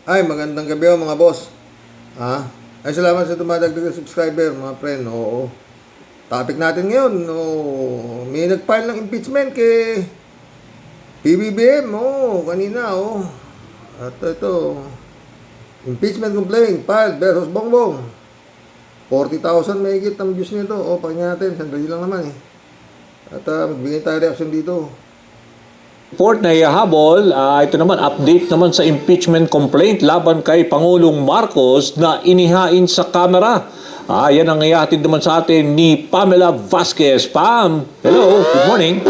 Ay, magandang gabi mga boss. Ha? Ay, salamat sa tumadagdag na subscriber, mga friend. Oo. Topic natin ngayon, may nag-file ng impeachment kay PBBM. Oo, kanina, At ito, impeachment complaint filed versus Bongbong. 40,000 may higit ang views nito. Pakinggan natin, sandali lang naman eh. At magbigay tayo reaction dito. Report na ihahabol, ito naman, update naman sa impeachment complaint laban kay Pangulong Marcos na inihain sa kamera. Yan ang ihatid naman sa atin ni Pamela Vasquez. Pam, hello, good morning.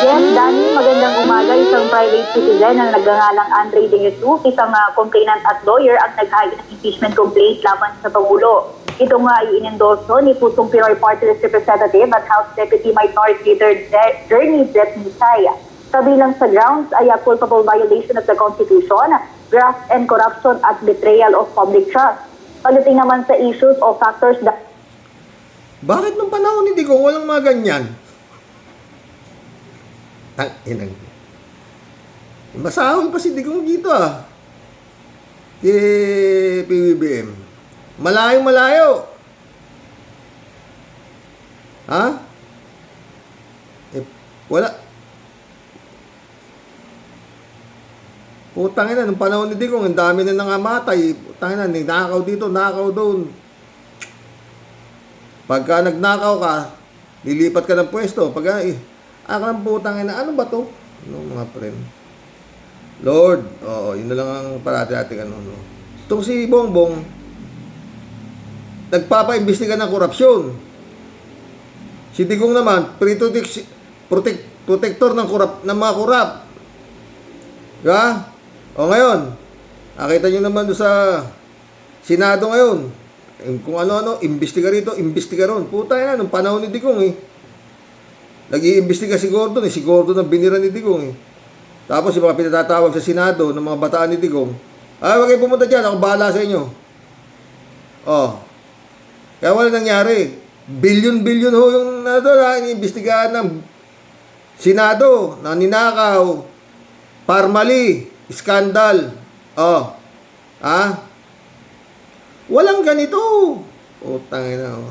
Yes, Danny, magandang umaga. Isang private citizen na nagngangalang Andre De Jesus, isang complainant at lawyer ang naghain ng impeachment complaint laban sa Pangulo. Ito nga ay inendorso ni Pusong Pinoy Party List Representative at House Deputy Minority Leader Journey Jet Misaya. Kabilang sa grounds ay a culpable violation of the Constitution, graft and corruption at betrayal of public trust. Pagdating naman sa issues o factors that... Bakit nung panahon ni Digong walang mga ganyan? Masahol pa si Digong dito kay PBBM. Malayo. Ha? Wala. Putang ina, nung panahon ni Digong, ang dami na nangamatay. Putang ina, nakaw dito, nakaw doon. Pagka nagnakaw ka, lilipat ka ng pwesto. Pagka, akang putang ina, ano ba to? Ano mga friend? Lord, yun na lang ang parati natin Itong si Bongbong, nagpapa-imbestiga ng korupsyon. Si Digong naman, protector ng mga korap. Diba? Ngayon, nakita nyo naman doon sa Senado ngayon, kung ano-ano, imbestiga rito, imbestiga ron. Puta na, nung panahon ni Digong nag-iimbestiga si Gordon si Gordon ang binira ni Digong Tapos yung mga pinatatawag sa Senado ng mga bataan ni Digong, wag kayo pumunta dyan, ako bahala sa inyo. Kaya wala nangyari. Bilyon-bilyon yung iniimbestigahan ng Senado na ninakaw, parmali, skandal. Walang ganito. Tangina na.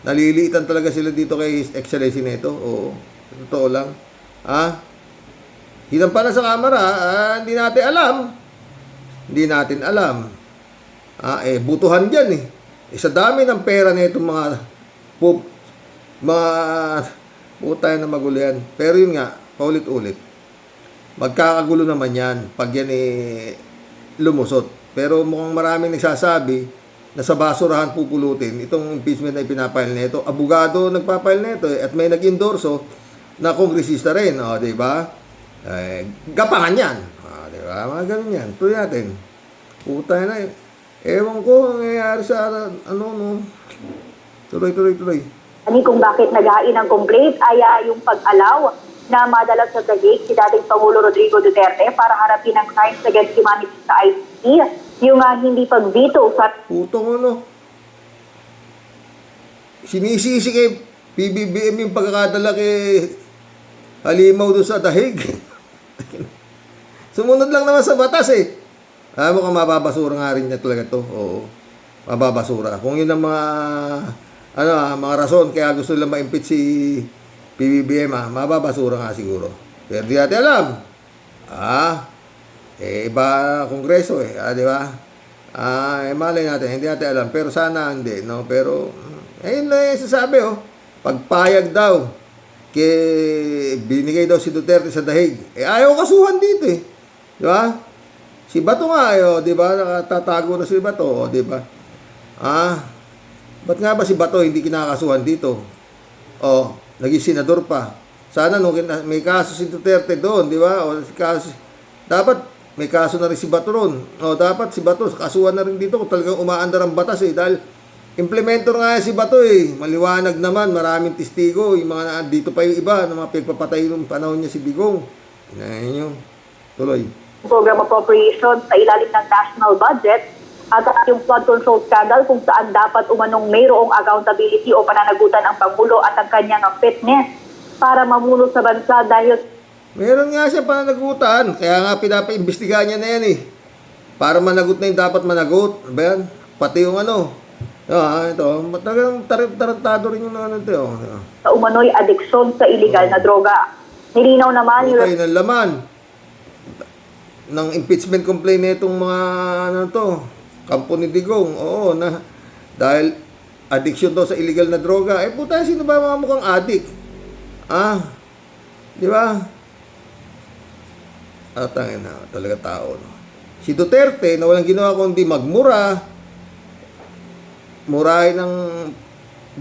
Naliliitan talaga sila dito kay Excellency Neto. Totoo lang. Hinang pala sa kamera, hindi natin alam. Butuhan dyan sa dami ng pera na itong mga putay na magulo yan. Pero yun nga, paulit-ulit. Magkakagulo naman yan pag yan lumusot. Pero mukhang maraming nagsasabi na sa basurahan pupulutin itong impeachment na ipinapile na ito. Abogado nagpapile na ito at may nag-endorso na kongresista rin. Diba? Gapangan yan. Diba? Mga ganun yan. Tuloy natin. Putay na ewan ko, nangyayari sa Tuloy. Kung bakit naghain ng complaint ay yung pag-allow na madala sa Taguig si dating Pangulo Rodrigo Duterte para harapin ang crimes against humanity sa ICC, yung hindi pag-veto sa... Sinisisi kay PBBM yung pagkakadala kay Halimaw doon sa Taguig. Sumunod lang naman sa batas mukhang mababasura nga rin niya talaga to. Mababasura. Kung yun ang mga rason kaya gusto nila ma-impeach si PBBM, mababasura nga siguro. Pero di natin alam. Iba kongreso di ba? Malay natin, hindi natin alam. Pero sana hindi, no? Pero, ayun na yung sasabi, pagpayag daw, binigay daw si Duterte sa dahig. Ayaw kasuhan dito Di ba? Si Bato nga, di ba? Nakatatago na si Bato, di ba? Ba't nga ba si Bato hindi kinakasuhan dito? Naging senador pa. Sana nung may kaso si Duterte doon, di ba? Dapat may kaso na rin si Bato ron. Dapat si Bato, kasuhan na rin dito kung talagang umaandar ang batas Dahil implementor nga si Bato Maliwanag naman, maraming testigo. Yung mga dito pa yung iba, na mga pagpapatay nung panahon niya si Digong. Hinahin nyo. Tuloy. Program appropriation sa ilalim ng national budget at yung flood control scandal kung saan dapat umanong mayroong accountability o pananagutan ang Pangulo at ang kanyang fitness para mamuno sa bansa dahil Meron nga siya pananagutan. Kaya nga pinapaimbestigahan niya na yan eh. Para managot na yung dapat managot. Ano ba yan? Pati yung ano. Ito. Talagang tarantado rin yung ano ito. Sa umano'y adeksyon sa illegal na droga. Nilinaw naman yung Tayo ng laman ng impeachment complaint na itong mga ano to, kampo ni Digong. Oo, na dahil addiction daw sa illegal na droga. Eh puta, sino ba mga mukhang addict? Di ba? Tangin na, talaga tao. No? Si Duterte, na walang ginawa kundi magmura, murahin ng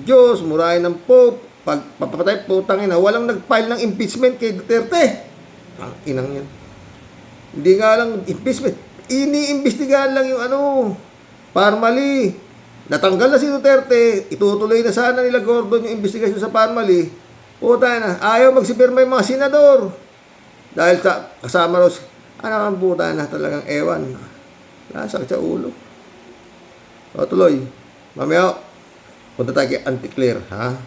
Diyos, murahin ng Pope, pagpapatay po, tangin na, walang nag-file ng impeachment kay Duterte. Ang inang yan. Hindi nga lang impeachment. Iniimbestigahan lang yung ano, Parmali. Natanggal na si Duterte, itutuloy na sana nila Gordon yung investigasyon sa Parmali. Puta na, ayaw magsipirma yung mga senador. Dahil sa kasama raw, anak ang puta na talagang ewan. Nasakit sa ulo. O tuloy, mamaya, punta tayo kay Auntie Claire, ha?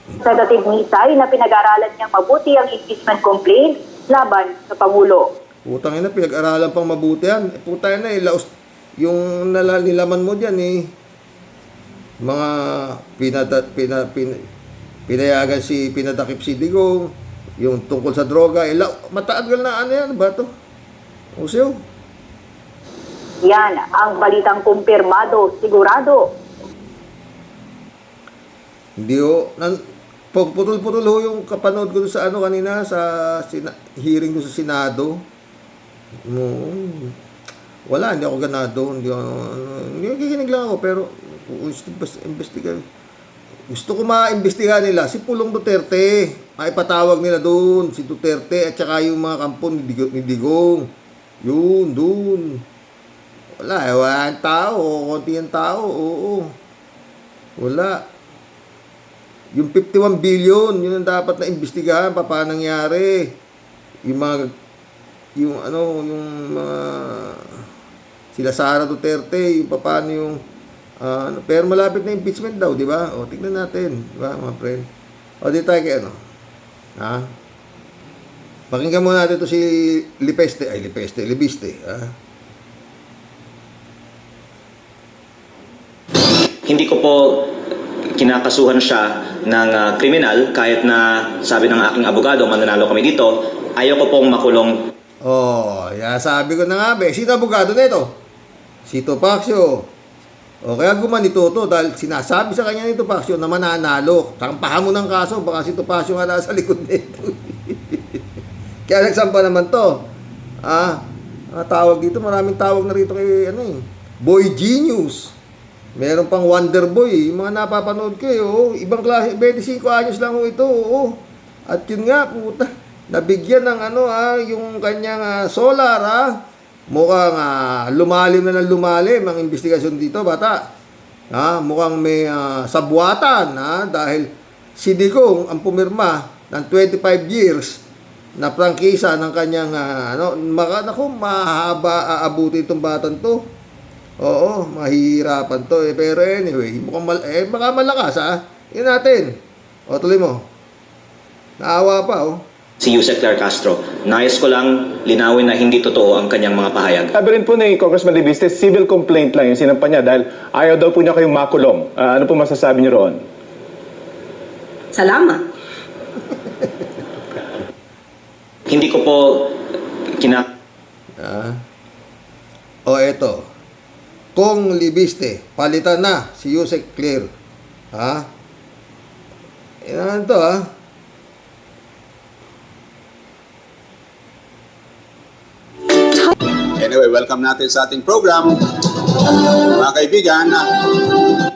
Representative Nisay na pinag-aralan niyang mabuti ang impeachment complaint laban sa Pangulo. Putang ina, pinag-aralan pang mabuti yan. Puta na, laos, yung nilaman mo dyan, mga pinayagan pinadakip si Digong, yung tungkol sa droga, matagal na ano yan, ba ito? Usiyo. Yan ang balitang kumpirmado, sigurado. Hindi ho, putol-putol ho yung kapanood ko sa ano kanina, sa hearing ko sa Senado. Wala, hindi ako ganado. Hindi kikinig lang ako, pero gusto ko ma-imbestigahan nila si Pulong Duterte. Maipatawag nila doon si Duterte at saka yung mga kampo ni Digong. Yun, doon. Wala ang tao. Konti ang tao. Oo. Wala. Yung 51 billion, yun ang dapat na imbestigahan. Paano nangyari? Yung mga sila Sara Duterte, yung paano yung pero malapit na impeachment daw, di ba? O, tignan natin, di ba, mga friend? O, di tayo kay ano? Ha? Pakinggan muna natin ito si Libiste, ha? Hindi ko po kinakasuhan siya ng kriminal kahit na sabi ng aking abogado, mananalo kami dito, ayaw ko pong makulong. Sabi ko na nga, sino abogado na ito? Si Topacio. O kaya gumanito to dahil sinasabi sa kanya ni Topacio na mananalo. Tampahan mo ng kaso, baka si Topacio nga nasa likod nito. Kaya nagsampa naman to. Tawag dito, maraming tawag na rito kay Boy Genius. Meron pang Wonder Boy, yung mga napapanood ko ibang klase, 25 anyos lang ito. At yun nga, puta, nabigyan ng yung kanyang solar, mukhang lumalim na ng lumalim ang investigasyon dito, bata. Mukhang may sabwatan, dahil si Digong ang pumirma ng 25 years na prangkisa ng kanyang mahaba aabutin itong batang to. Oo, mahihirapan to pero anyway, mukhang baka malakas Yun natin. Tuloy mo. Naawa pa Si Yusek Claire Castro, nais ko lang linawin na hindi totoo ang kanyang mga pahayag. Sabi rin po ni Congressman Libiste, civil complaint lang yung sinampa niya dahil ayaw daw po niya kayong makulong. Ano po masasabi niyo roon? Salamat. Hindi ko po eto. Kung Libiste, palitan na si Yusek Claire. Yan to Anyway, welcome natin sa ating program. Mga kaibigan, 5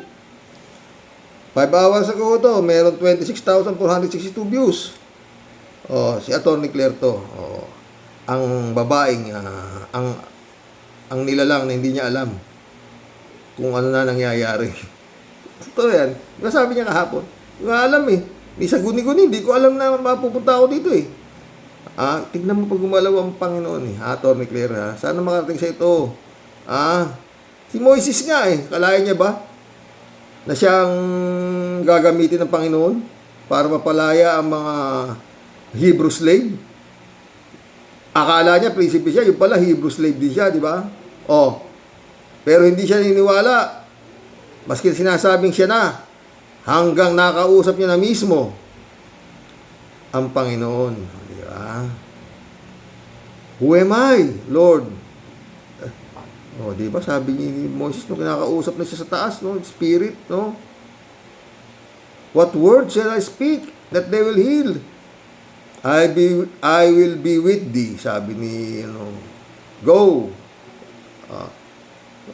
hours ago to, meron 26,462 views. Si Atty. Claire to. Ang babaeng, ang nilalang na hindi niya alam kung ano na nangyayari. Totoo yan. Diba sabi niya kahapon? Hindi ko alam Di sa guni-guni, hindi ko alam na mapupunta ako dito tignan mo pag gumalaw ang Panginoon Atty. Claire Sana makarating sa ito. Si Moises nga kalaya niya ba na siyang gagamitin ng Panginoon para mapalaya ang mga Hebrew slave? Akala niya prinsipe siya, yung pala Hebrew slave din siya, di ba? Oh. Pero hindi siya niniwala. Maski sinasabing siya na, hanggang nakausap niya na mismo ang Panginoon. Di ba? Who am I, Lord? Oh, di ba? Sabi ni Moses nung kinakausap na siya sa taas, no? Spirit, no? What word shall I speak that they will heal? I will be with thee, sabi ni, go.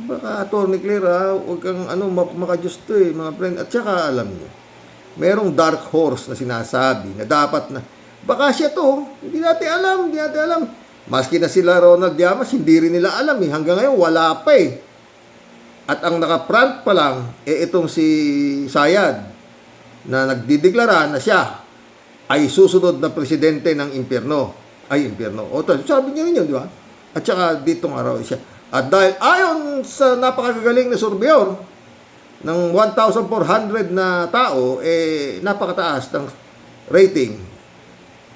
Baka, Atty. Claire, huwag kang, makadiyos to mga friend. At saka, alam niyo, merong dark horse na sinasabi na dapat na, baka siya to, hindi natin alam. Maski na sila Ronald Llamas, hindi rin nila alam hanggang ngayon, wala pa At ang naka-front pa lang, itong si Sayad, na nagdideklara na siya ay susunod na presidente ng impyerno. O, sabi niya rin yun, di ba? At saka ditong araw siya. At dahil ayon sa napakagagaling na surveyor ng 1,400 na tao, napakataas ng rating,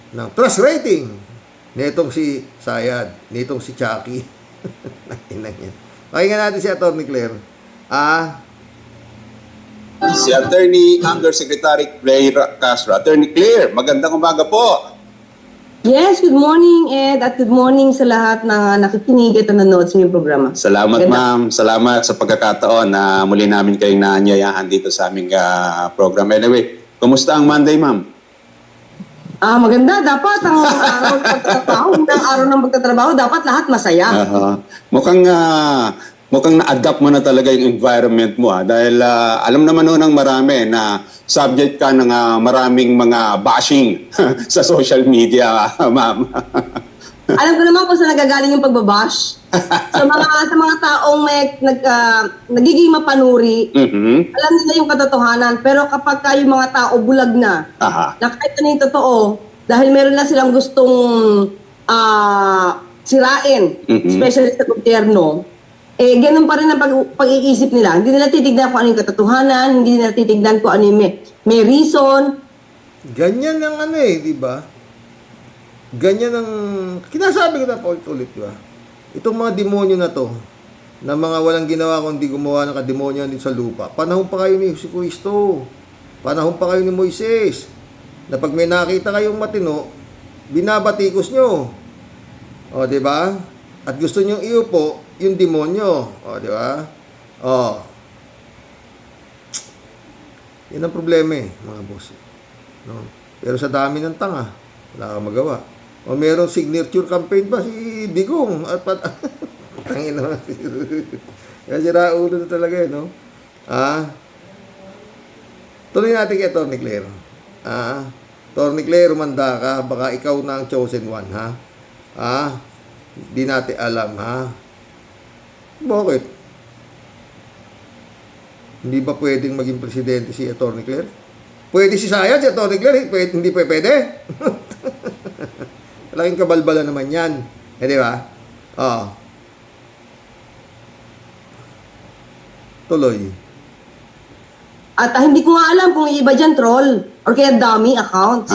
ng trust rating, nitong si Sayad, nitong si Chucky. Pakinggan natin si Atty. Claire. Si Attorney Undersecretary Claire Castro. Attorney Claire, magandang umaga po. Yes, good morning Ed at good morning sa lahat na nakikinig at nanonood sa inyong programa. Salamat ma'am. Salamat sa pagkakataon na muli namin kayong naanyayahan dito sa aming program. Anyway, kumusta ang Monday ma'am? Maganda. Dapat ang araw ng pagtatrabaho, ang araw ng pagtatrabaho, dapat lahat masaya. Mukhang na-adapt mo na talaga yung environment mo dahil alam naman ng marami na subject ka ng maraming mga bashing sa social media, ma'am. Alam ko naman kung saan nagagaling yung pagbabash. sa mga taong nagiging mapanuri, alam nila yung katotohanan. Pero kapag yung mga tao bulag na, na kahit ano yung totoo, dahil meron na silang gustong sirain, especially sa gobyerno, ganun pa rin ang pag-iisip nila. Hindi nila titignan kung ano yung katotohanan, hindi nila titignan kung ano yung may reason. Ganyan ang di ba? Ganyan ang kinasabi ko na ulit, di ba? Itong mga demonyo na to, na mga walang ginawa kundi gumawa ng kademonyo din sa lupa. Panahon pa kayo ni Jesucristo. Panahon pa kayo ni Moises. Na pag may nakita kayong matino, binabatikos nyo. O, di ba? At gusto nyo iupo yung demonyo. O, di ba? O. Yan ang problema mga boss. No? Pero sa dami ng tanga, wala kang magawa. O merong signature campaign pa si Digong. At tangin naman. Kasi raulo na talaga no? Tuloy natin kay Atty. Claire. Atty. Claire, umanda ka. Baka ikaw na ang chosen one, Di natin alam, Bakit? Hindi ba pwedeng maging presidente si Atty. Claire? Pwede si Sayad, si Atty. Claire, hindi pwede. Malaking kabalbala naman yan. Di ba? Tuloy. At hindi ko nga alam kung yung iba dyan troll or kaya dummy accounts.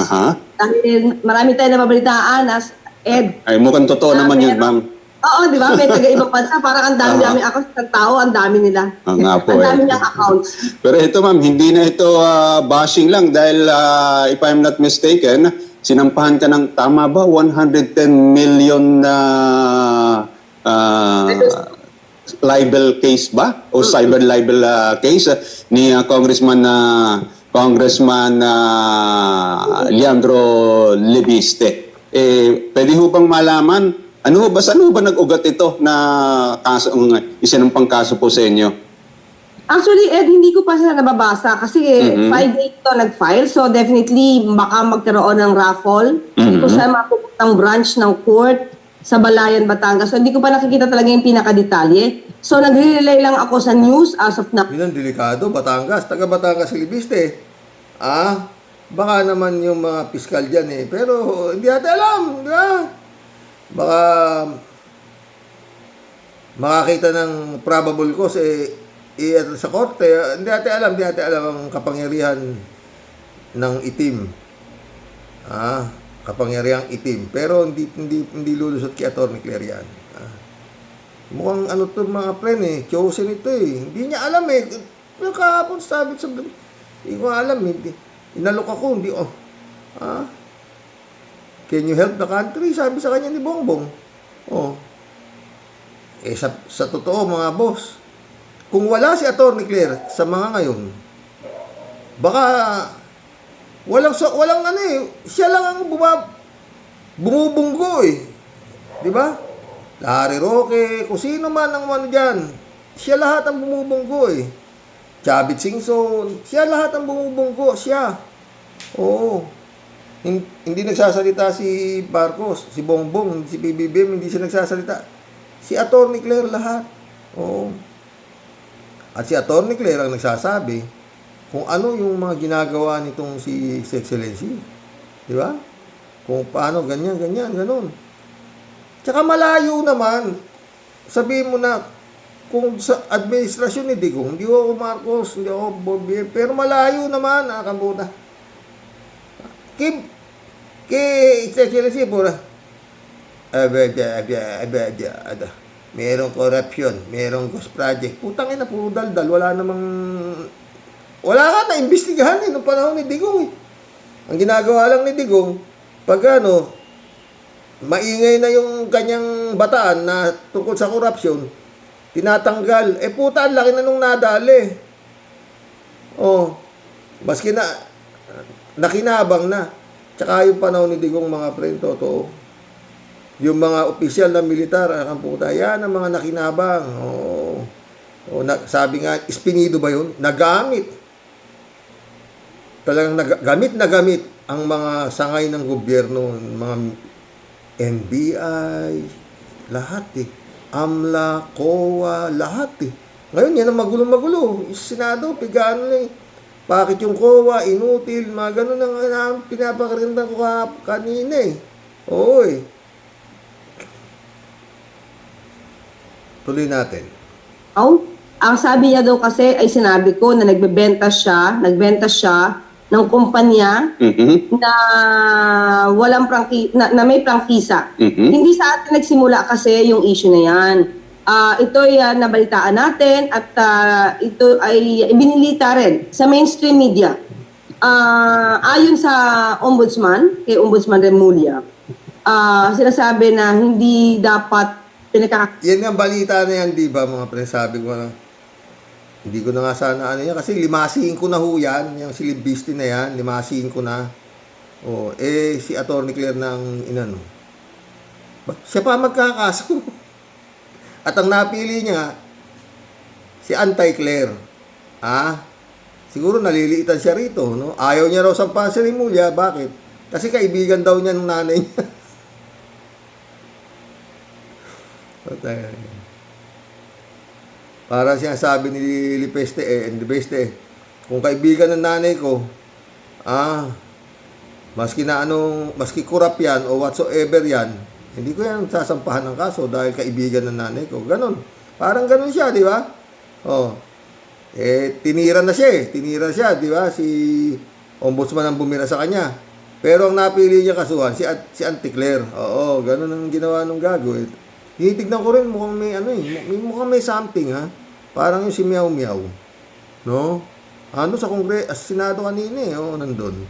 Dahil marami tayo nababalitaan as Ed. Ay, mukhang totoo naman yun, ma'am. Oo, di ba? May taga-ibang bansa. Parang ang dami-dami accounts ng tao. Ang dami nila. Ang nga po, ang dami niyang accounts. Pero ito, ma'am, hindi na ito bashing lang dahil if I'm not mistaken, sinampahan ka ng, tama ba, 110 million na libel case ba? O cyber libel case ni Congressman Leandro Lebiste. Pwede ho bang malaman, saan ho ba nag-ugat ito na kaso, isinampang kaso po sa inyo? Actually, Ed, hindi ko pa siya nababasa kasi 5 days ito nag-file. So definitely, baka magkaroon ng raffle. Hindi ko siya mapupuntang branch ng court sa Balayan, Batangas. So hindi ko pa nakikita talaga yung pinakadetalye. So nagre-relay lang ako sa news as of now. Yun ang delikado, Batangas. Taga Batangas si Libiste. Baka naman yung mga piskal dyan Pero hindi natin alam. Di ba? Baka makakita ng probable cause sa korte. Hindi natin alam ang kapangyarihan ng itim. kapangyarihang itim. Pero hindi lulusot kay Atty. Claire yan. Mukhang ano to mga friend chosen ito Hindi niya alam Pero kahapon sabi sa hindi ko alam Inalok ako, hindi can you help the country? Sabi sa kanya ni Bongbong. Sa totoo mga boss, kung wala si Atty. Claire sa mga ngayon, baka walang siya lang ang bumubunggo di ba? Larry Roque, kung sino man ang dyan, siya lahat ang bumubunggo Chavit Singson, siya lahat ang bumubunggo, siya. Hindi nagsasalita si Marcos, si Bongbong, si PBBM, hindi siya nagsasalita. Si Atty. Claire lahat. At si Atty. Claire ang nagsasabi kung ano yung mga ginagawa nitong si His Excellency. Di ba? Kung paano, ganyan, ganun. Tsaka malayo naman. Sabihin mo na, kung sa administrasyon ni Digong, hindi ako Marcos, hindi ako BBM, pero malayo naman, nakakambuta. Kay His Excellency, pura, merong corruption, merong ghost project. Putang ina, puro daldal. Wala ka na imbestigahan nung panahon ni Digong Ang ginagawa lang ni Digong, pag maingay na yung kanyang bataan na tungkol sa korupsyon, tinatanggal. Puta, ang laki na nung nadali. Maski na, nakinabang na. Tsaka yung panahon ni Digong, mga friend, totoo. Yung mga opisyal na militar, ang puta, yan ang mga nakinabang. Sabi nga, Espinido ba yun? Nagamit. Talagang gamit na gamit ang mga sangay ng gobyerno, mga NBI, lahat AMLA, COA, lahat Ngayon, yan ang magulo-magulo. Senado, pigano na Bakit yung COA, inutil, mga ganun ang pinapakarindan ko kanina Tuloy natin. Ang sabi niya daw kasi ay sinabi ko na nagbenta siya ng kumpanya na walang na may prangkisa. Hindi sa atin nagsimula kasi yung issue na yan. Ito ay nabalitaan natin at ito ay ibinilita rin sa mainstream media. Ayon sa Ombudsman, kay Ombudsman Remulla, sinasabi na hindi dapat Yan nga balita na yan, di ba mga pre? Sabi ko na, hindi ko na nga sana yan, kasi limasiin ko na yan, yung silibiste na yan, limasiin ko na. Si Atty. Claire ng inano. Siya pa magkakaso. At ang napili niya, si Anti-Claire. Siguro naliliitan siya rito, no? Ayaw niya raw sampahan si Remulla. Bakit? Kasi kaibigan daw niya ng nanay niya. Para siya sabi ni Lipeste, kung kaibigan ng nanay ko, maski kurap yan o whatsoever yan, hindi ko yan sasampahan ng kaso dahil kaibigan ng nanay ko. Ganon. Parang ganon siya, di ba? Tinira siya, di ba? Si Ombudsman ang bumira sa kanya. Pero ang napili niya kasuhan, si Auntie Claire. Ganon ang ginawa ng gago. Tinitignan ko rin, mukhang may something, Parang yung si Meow Meow. No? Sa Senado kanina, nandun.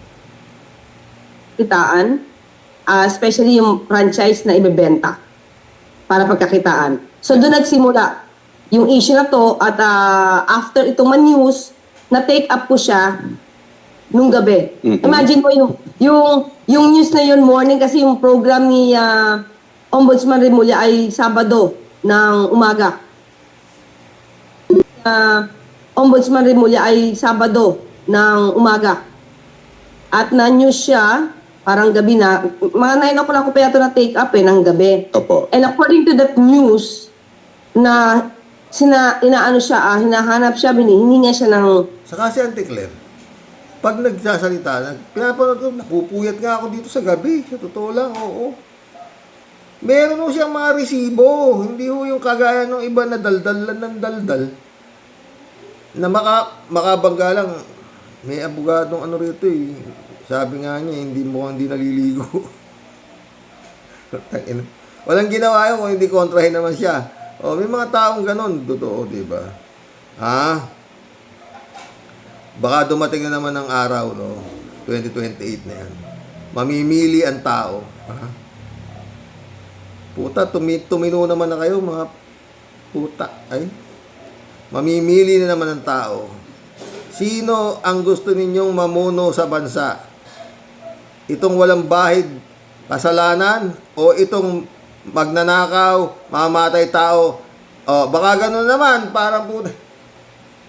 Kitaan, especially yung franchise na ibebenta para pagkakitaan. So doon nagsimula yung issue na to at after itong news, na-take up ko siya nung gabi. Imagine mo yung news na yun morning kasi yung program ni Ombudsman Remulla ay Sabado ng umaga. Ombudsman Remulla ay Sabado ng umaga. At na-news siya, parang gabi na, mga 9 o'clock ko pa yato na take up ng gabi. Opo. And according to that news, na hinahanap siya, hinihinga siya ng... Saka si Auntie Claire, pag nagsasalita, pinapanood ko, napupuyat nga ako dito sa gabi. Sa totoo lang, Meron siyang mga resibo. Hindi yung kagaya ng iba na daldal ng daldal. Na makabangga lang. May abogadong rito Sabi nga niya, hindi naliligo. Walang ginawa yun kung hindi kontrahin naman siya. O, may mga taong ganon, totoo, di ba? Ha? Baka dumating na naman ang araw, no? 2028 na yan. Mamimili ang tao. Ha? Puta, tumino naman na kayo, mga puta. Ay, mamimili na naman ang tao. Sino ang gusto ninyong mamuno sa bansa? Itong walang bahid, kasalanan, o itong magnanakaw, mamatay tao? O, baka gano'n naman, parang puta.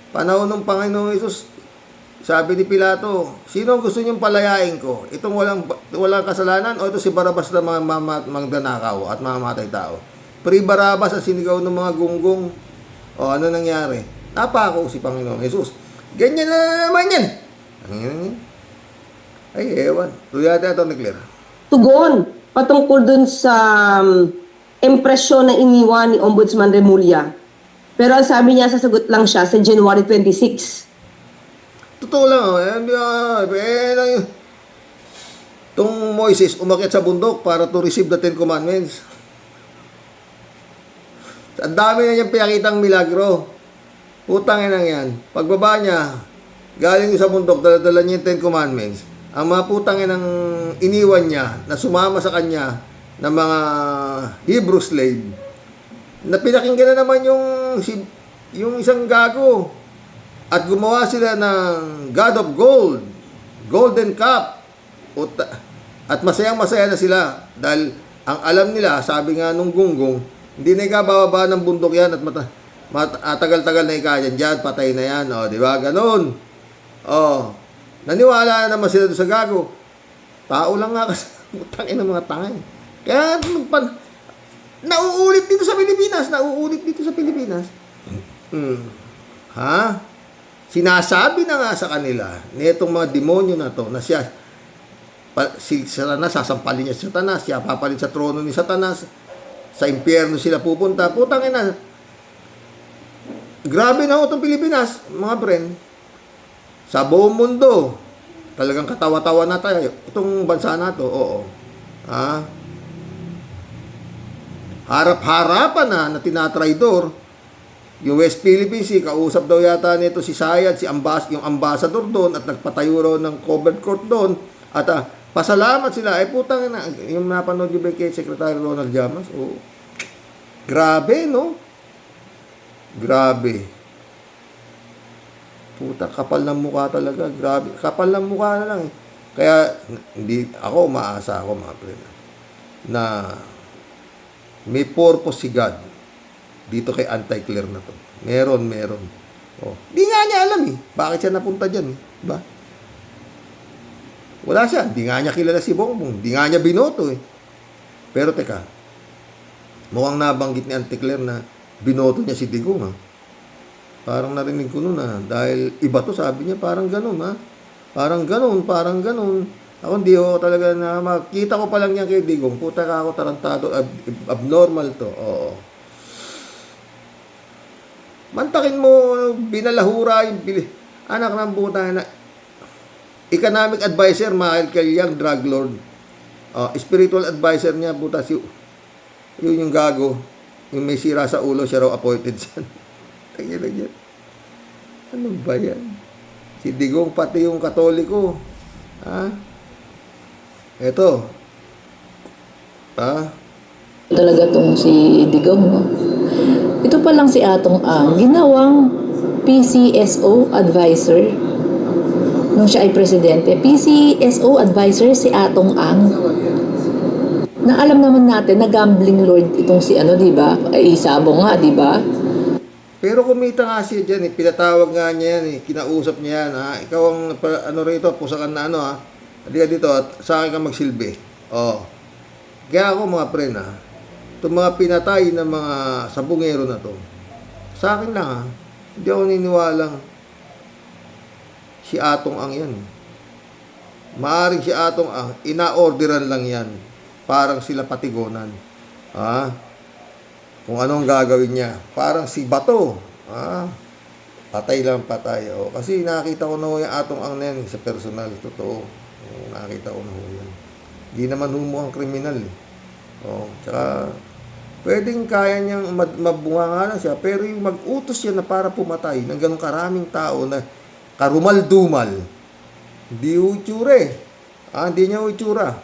Panahon ng Panginoong Hesus, sabi ni Pilato, sino ang gusto niyong palayain ko? Itong walang kasalanan, o ito si Barabas na mga magnanakaw at mamatay tao? Pri Barabas ang sinigaw ng mga gunggong. O, ano nangyari? Napako si Panginoong Hesus. Ganyan na naman yan. Ay, ewan. Tuloy natin ito, Clear. Tugon patungkol dun sa impresyon na iniwan ni Ombudsman Remulla. Pero ang sabi niya, sasagot lang siya sa January 26. Totoo lang. Itong Moises umakyat sa bundok para to receive the Ten Commandments. Ang dami na niyang pinakitang milagro. Putang ina yan. Pagbaba niya, galing sa bundok, dala-dala niya yung Ten Commandments. Ang mga putang inang iniwan niya na sumama sa kanya ng mga Hebrew slave, na pinakinggan na naman yung isang gago. At gumawa sila ng God of Gold, Golden Cup. At masayang-masaya na sila dahil ang alam nila, sabi nga nung gunggong, hindi na ikabababa ng bundok yan at tagal-tagal na ikayan dyan, patay na yan. O, di ba? Ganun. O, naniwala na naman sila doon sa gago. Tao lang nga kasi, utangin ng mga tangay. Kaya, nauulit dito sa Pilipinas. Ha? Sinasabi na nga sa kanila, nitong mga demonyo na to, na si Satanas, sasampalin niya si Satanas, siya papalit sa trono ni Satanas, sa impyerno sila pupunta. Putang ina. Grabe na itong Pilipinas, mga friend. Sa buong mundo, talagang katawa-tawa na tayo. Itong bansa na to, oo. Ha? Harap-harapan na tinatraidor. Yung West Philippines Sea, kausap daw yata nito si Sayad, yung ambassador doon, at nagpatayo raw ng covered court doon. At pasalamat sila. Putang na, yung napanood yung kay Secretary Ronald Llamas. Oh. Grabe, no? Grabe. Puta, kapal ng mukha talaga. Grabe. Kapal ng mukha na lang. Kaya, umaasa ako, mga friend, na may purpose si God dito kay Anti-Clear na to. Meron. Oh. Di nga niya alam bakit siya napunta dyan. Diba? Wala siya. Di nga niya kilala si Bongbong. Di nga niya binoto Pero teka, mukhang nabanggit ni Anti-Clear na binoto niya si Digong Parang narinig ko nun dahil iba to, sabi niya parang ganun Parang ganun. Ako hindi talaga na makita ko pa lang yan kay Digong. Puta ka ako tarantado, abnormal to. Oo. Mantakin mo, binalahura yung anak ng puta na economic advisor, Michael Yang, drug lord. Spiritual advisor niya, puta, yun yung gago. Yung may sira sa ulo, siya raw appointed siya. Tagyan. Ano ba yan? Si Digong, pati yung Katoliko. Eto. Talaga tong si Digong, no? Ito pa lang si Atong Ang, ginawang PCSO advisor nung siya ay presidente. PCSO advisor si Atong Ang. Na alam naman natin na gambling lord itong si di ba? Isabo nga, di ba? Pero kumita nga siya dyan pinatawag nga niya yan kinausap niya yan Ikaw ang rito, pusakan na halika dito at sa akin ka magsilbi. Kaya ako mga pre itong mga pinatay ng mga sabungero na to, sa akin lang hindi ako niniwalang si Atong Ang yan. Maaring si Atong Ang, ina-orderan lang yan. Parang sila patigonan. Kung anong gagawin niya. Parang si Bato. Patay lang patay. Kasi nakita ko na yung Atong Ang na yan sa personal. Totoo. Nakita ko na yan. Hindi naman humukhang kriminal Oh, tsaka pwedeng kaya niyang mabunga nga lang siya, pero yung mag-utos siya na para pumatay ng ganong karaming tao na karumal-dumal, hindi uitsura eh. Hindi niya uitsura.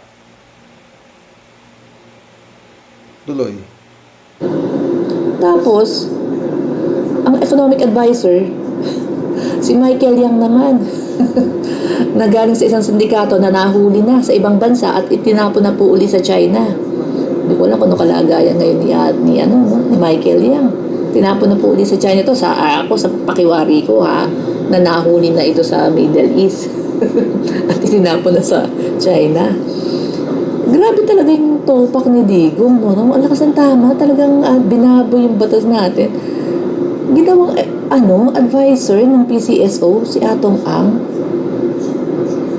Tuloy. Tapos, ang economic advisor, si Michael Yang naman, na galing sa isang sindikato na nahuli na sa ibang bansa at itinapon na po uli sa China. Hindi ko alam kung ano kalagayan ngayon ni Michael Yang. Tinapon na po uli sa China to sa pakiwari ko na nahuli na ito sa Middle East. At itinapon na sa China. Grabe talaga yung topak ni Digong. Ang lakas ng tama. Talagang binaboy yung batas natin. Ginawang advisor ng PCSO, si Atong Ang.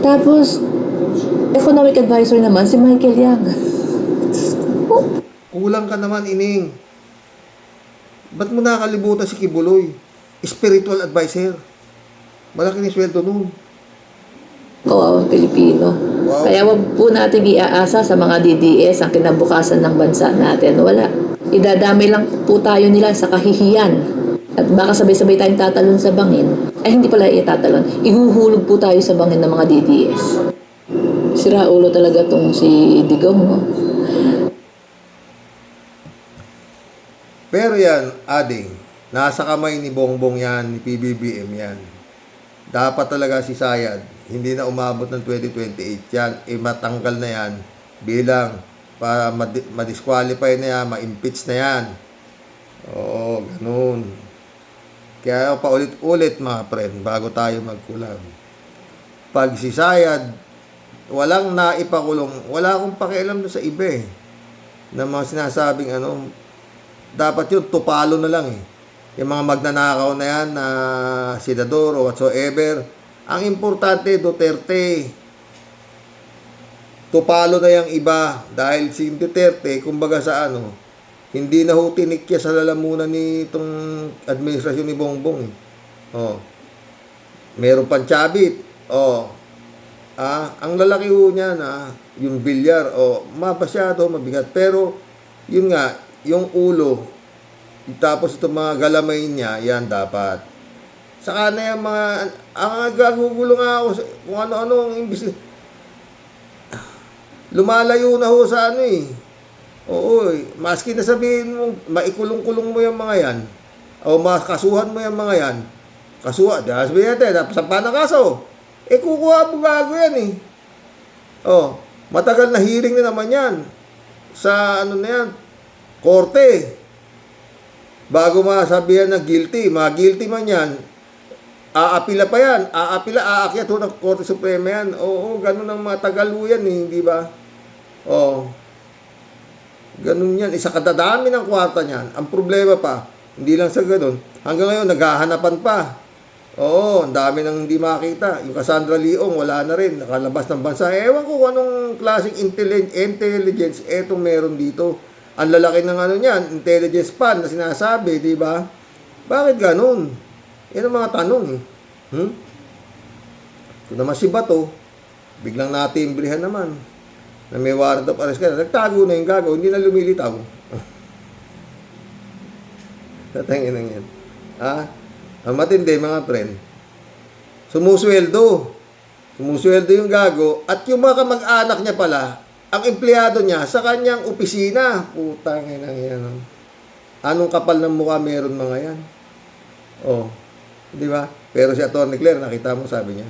Tapos, economic advisor naman, si Michael Yang. Kulang ka naman, Ining. Ba't mo nakalimutan si Kibuloy? Spiritual advisor. Malaki ni sweldo nun. Kawawang Pilipino. Wow. Kaya wag po natin iaasa sa mga DDS ang kinabukasan ng bansa natin. Wala. Idadamay lang po tayo nila sa kahihiyan. At baka sabay-sabay tayong tatalon sa bangin. Ay, hindi pala itatalon. Ihuhulog po tayo sa bangin ng mga DDS. Sira ulo talaga tong si Digong, no? Pero yan, Ading, nasa kamay ni Bongbong yan, ni PBBM yan. Dapat talaga si Sayad, hindi na umabot ng 2028 yan, matanggal na yan bilang para ma-disqualify na yan, ma-impeach na yan. Oo, ganun. Kaya paulit-ulit mga friend, bago tayo magkulang. Pag si Sayad, walang naipakulong, wala akong pakialam sa iba eh, na mga sinasabing dapat yun, tupalo na lang eh. Yung mga magnanakaw na yan, na senador o whatsoever, ang importante, Duterte. Tupalo na yung iba. Dahil si Duterte, kumbaga sa hindi na ho tinikya sa lalamunan ni itong administrasyon ni Bongbong eh. Meron pang Chabit. Ang lalaki ho niya yung bilyar, mapasyado, mabigat. Pero, yun nga, yung ulo, tapos itong mga galamay niya, yan dapat. Saka na yung mga, gagugulo nga ako kung ano-ano ang imbis. Lumalayo na ho sa Oo, maski na sabihin mo, maikulong-kulong mo yung mga yan, o makasuhan mo yung mga yan, sabihin natin, napasampa ng kaso, kukuha mo gago yan matagal na hearing na naman yan, sa na yan, korte, bago masabihan na guilty, guilty man yan, aapila pa yan, aakyat ho ng Korte Suprema yan. Oo, ganun ang matagal ho yan di ba? Ganun yan, isa kadadami ng kwarta niyan. Ang problema pa, hindi lang sa ganun, hanggang ngayon naghahanapan pa. Ang dami nang hindi makita. Yung Cassandra Leong, wala na rin, nakalabas ng bansa. Ewan ko kung anong klaseng intelligence etong meron dito. Ang lalaki ng niyan, intelligence span na sinasabi, di ba? Bakit ganun? Yan ang mga tanong Kung naman si Bato, biglang natimbrihan naman na may warrant of arrest ka na, nagtago na yung gago, hindi na lumilitaw. Tatangin lang yan. Ang matindi mga friend, sumusweldo yung gago, at yung mga kamag-anak niya pala, ang empleyado niya sa kanyang opisina. Putang ina yan. Anong kapal ng mukha meron mga yan? Di ba? Pero si Atty. Claire, nakita mo, sabi niya,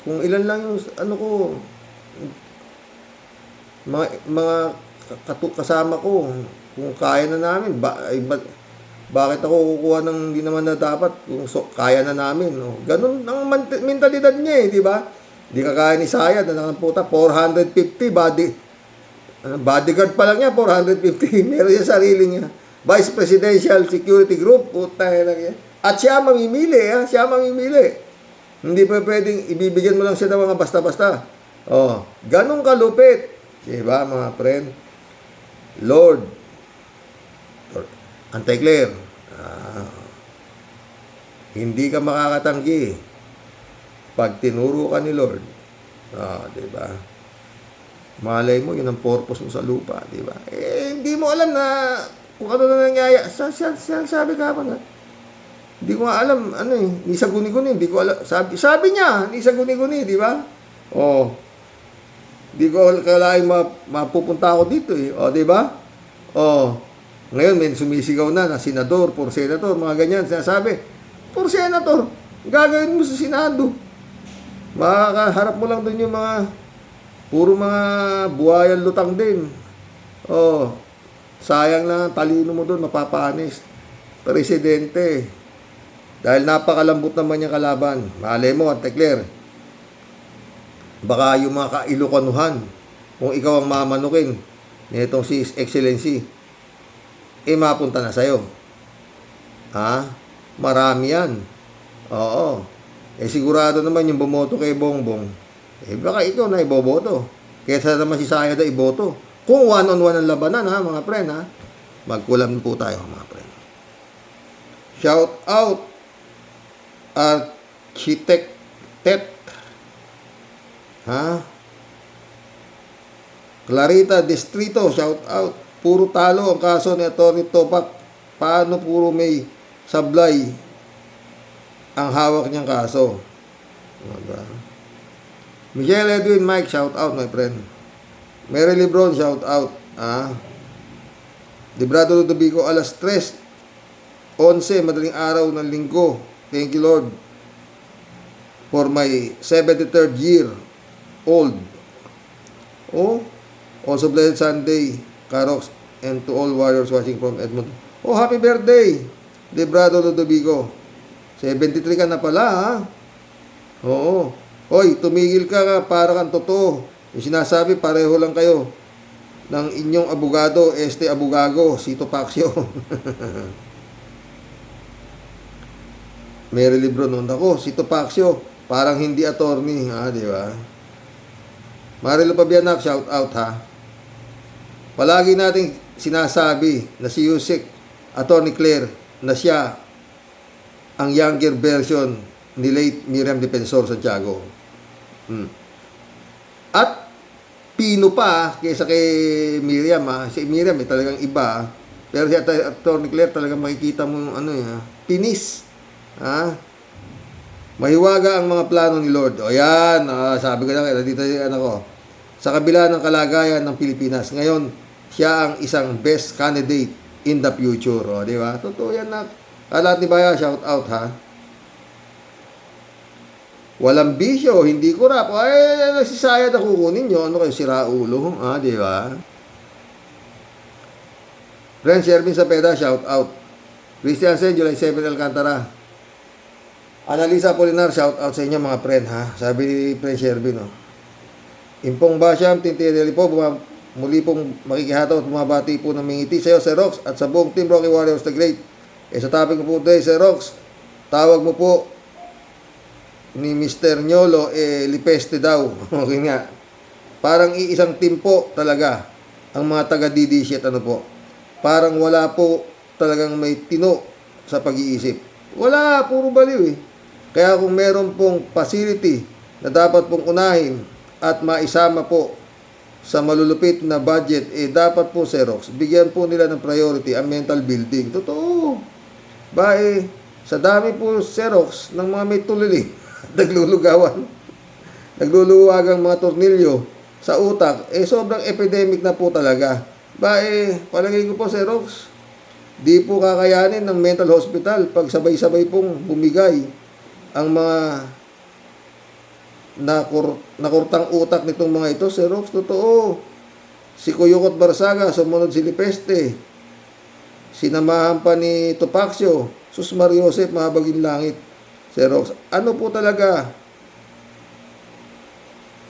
kung ilan lang yung mga kasama ko, kung kaya na namin, bakit ako kukuha ng hindi naman na dapat kung kaya na namin? Ganun ang mentalidad niya di ba? Di kaya ni Sayad na puta 450 bodyguard pa lang niya, 450. Meron niya sarili niya. Vice Presidential Security Group, puta lang yan. At siya mamimili, siya mamimili. Hindi pa pwedeng ibibigyan mo lang siya ng mga basta-basta. Ganun kalupit. Diba, mga friend? Lord, Anti-Claire, hindi ka makakatanggi pag tinuro ka ni Lord. Diba? Malay mo, yun ang purpose mo sa lupa, di ba? Eh, hindi mo alam na kung ano na nangyayari. Sabi ka pa nga. Hindi ko nga alam, ano eh, ni sa guni-guni, hindi ko alam. Sabi niya, ni sa guni-guni, di ba? Oh. Hindi ko kalaing mapupunta ako dito eh. O, di ba? Oh. Ngayon, may sumisigaw na senador, por senator, mga ganyan. Sinasabi, por senator, gagawin mo sa Senado. Makakaharap mo lang dun yung mga, puro mga buhayan lutang din. Oh. Sayang lang ang talino mo dun, mapapanis. Presidente. Dahil napakalambot naman yung kalaban. Malay mo, Ate Claire. Baka yung mga kailukanuhan, kung ikaw ang mamanukin nitong si Excellency, eh mapunta na sa'yo. Ha? Marami yan. Oo. Eh sigurado naman yung bumoto kay Bongbong, eh baka ikaw na iboboto. Kesa naman si Sayad na iboto. Kung one-on-one ang labanan, ha, mga friend, ha? Magkulam po tayo, mga friend. Shout out Architect Tet. Ha? Clarita Distrito, shout out. Puro talo ang kaso ni Atty. Topak. Paano puro may sablay ang hawak niyang kaso? Michelle Edwin Mike, shout out, my friend. Mary Lebron, shout out. Librado Ludovico, alas 3:11, madaling araw ng linggo. Thank you, Lord, for my 73rd year old. Oh, also blessed Sunday, Karox, and to all warriors watching from Edmonton. Oh, happy birthday, Librado Ludovico. 73 ka na pala, ha? Oo. Hoy, tumigil ka para kang totoo. Yung sinasabi, pareho lang kayo ng inyong abogado, Abugago, Sito Paxio. Mary Lebron, noon ako, Sito Paxio, parang hindi attorney, ha, di ba? Marilo Pabianak, shout out, ha. Palagi nating sinasabi na si Yusek, Atty. Claire, na siya ang younger version ni late Miriam Defensor Santiago. At pino pa kaysa kay Miriam, ha. Si Miriam talagang iba, pero si Atty. Claire talagang makikita mo yung pinis, ha. Mahiwaga ang mga plano ni Lord. O yan, sabi ko na kayo, dito yung ko. Sa kabila ng kalagayan ng Pilipinas, ngayon, siya ang isang best candidate in the future. O, di ba? Totoo yan na. Lahat ni Baya, shout out, ha. Walang bisyo, hindi kurap. Ay, nagsisayad na kukunin nyo. Ano kayo, siraulo? Di ba? Friend Shervin Sapeda, shout out. Christian Sen, July 7, Alcantara. Analisa Polinar, shout out sa inyo, mga friend, ha. Sabi ni Friend Shervin, Impong Basyam, Tintirili po, muli pong makikihataw at bumabati po ng mingiti sa iyo, Sir Rox, at sa buong Team Rocky Warriors the Great. Sa topic ko po today, Sir Rox, tawag mo po ni Mr. Nyolo, Lipeste daw. Okay nga. Parang iisang team po talaga ang mga taga-DD shit, Parang wala po talagang may tino sa pag-iisip. Wala, puro baliw eh. Kaya kung meron pong facility na dapat pong unahin at maisama po sa malulupit na budget, dapat po, Xerox, bigyan po nila ng priority ang mental building. Totoo. Sa dami po, Xerox, ng mga may tulili, naglulugawan, nagluluwagang mga tornilyo sa utak, sobrang epidemic na po talaga. Palagay ko po, Xerox, di po kakayanin ng mental hospital pag sabay-sabay pong bumigay ang mga nakurtang utak nitong mga ito, Xerox. Totoo. Si Kuyukot Barsaga, sumunod si Lipeste. Sinamahan pa ni Topaxio, Sus Mariosep, mahabagin langit. Xerox, ano po talaga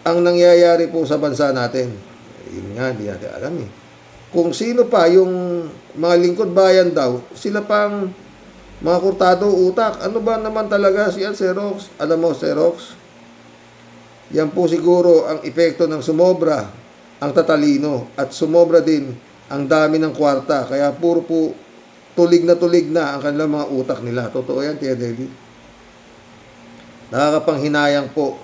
ang nangyayari po sa bansa natin? Yun nga, hindi natin alam eh. Kung sino pa yung mga lingkod bayan daw, sila pang mga kurtado utak. Ano ba naman talaga siya, Xerox? Alam mo, Xerox, yan po siguro ang epekto ng sumobra ang tatalino at sumobra din ang dami ng kwarta. Kaya puro po tulig na ang kanilang mga utak nila. Totoo yan, Tia Deli. Nakakapanghinayang po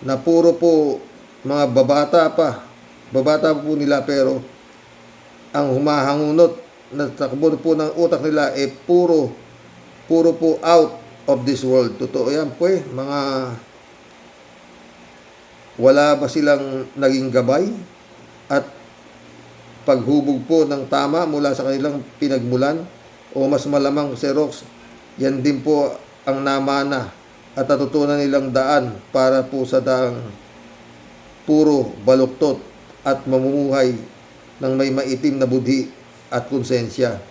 na puro po mga babata pa babata po nila, pero ang humahangunot na takbo po ng utak nila puro po out of this world. Totoo yan po mga wala ba silang naging gabay at paghubog po ng tama mula sa kanilang pinagmulan, o mas malamang Xerox, yan din po ang namana at natutunan nilang daan para po sa daang puro baluktot at mamumuhay ng may maitim na budhi at konsensya.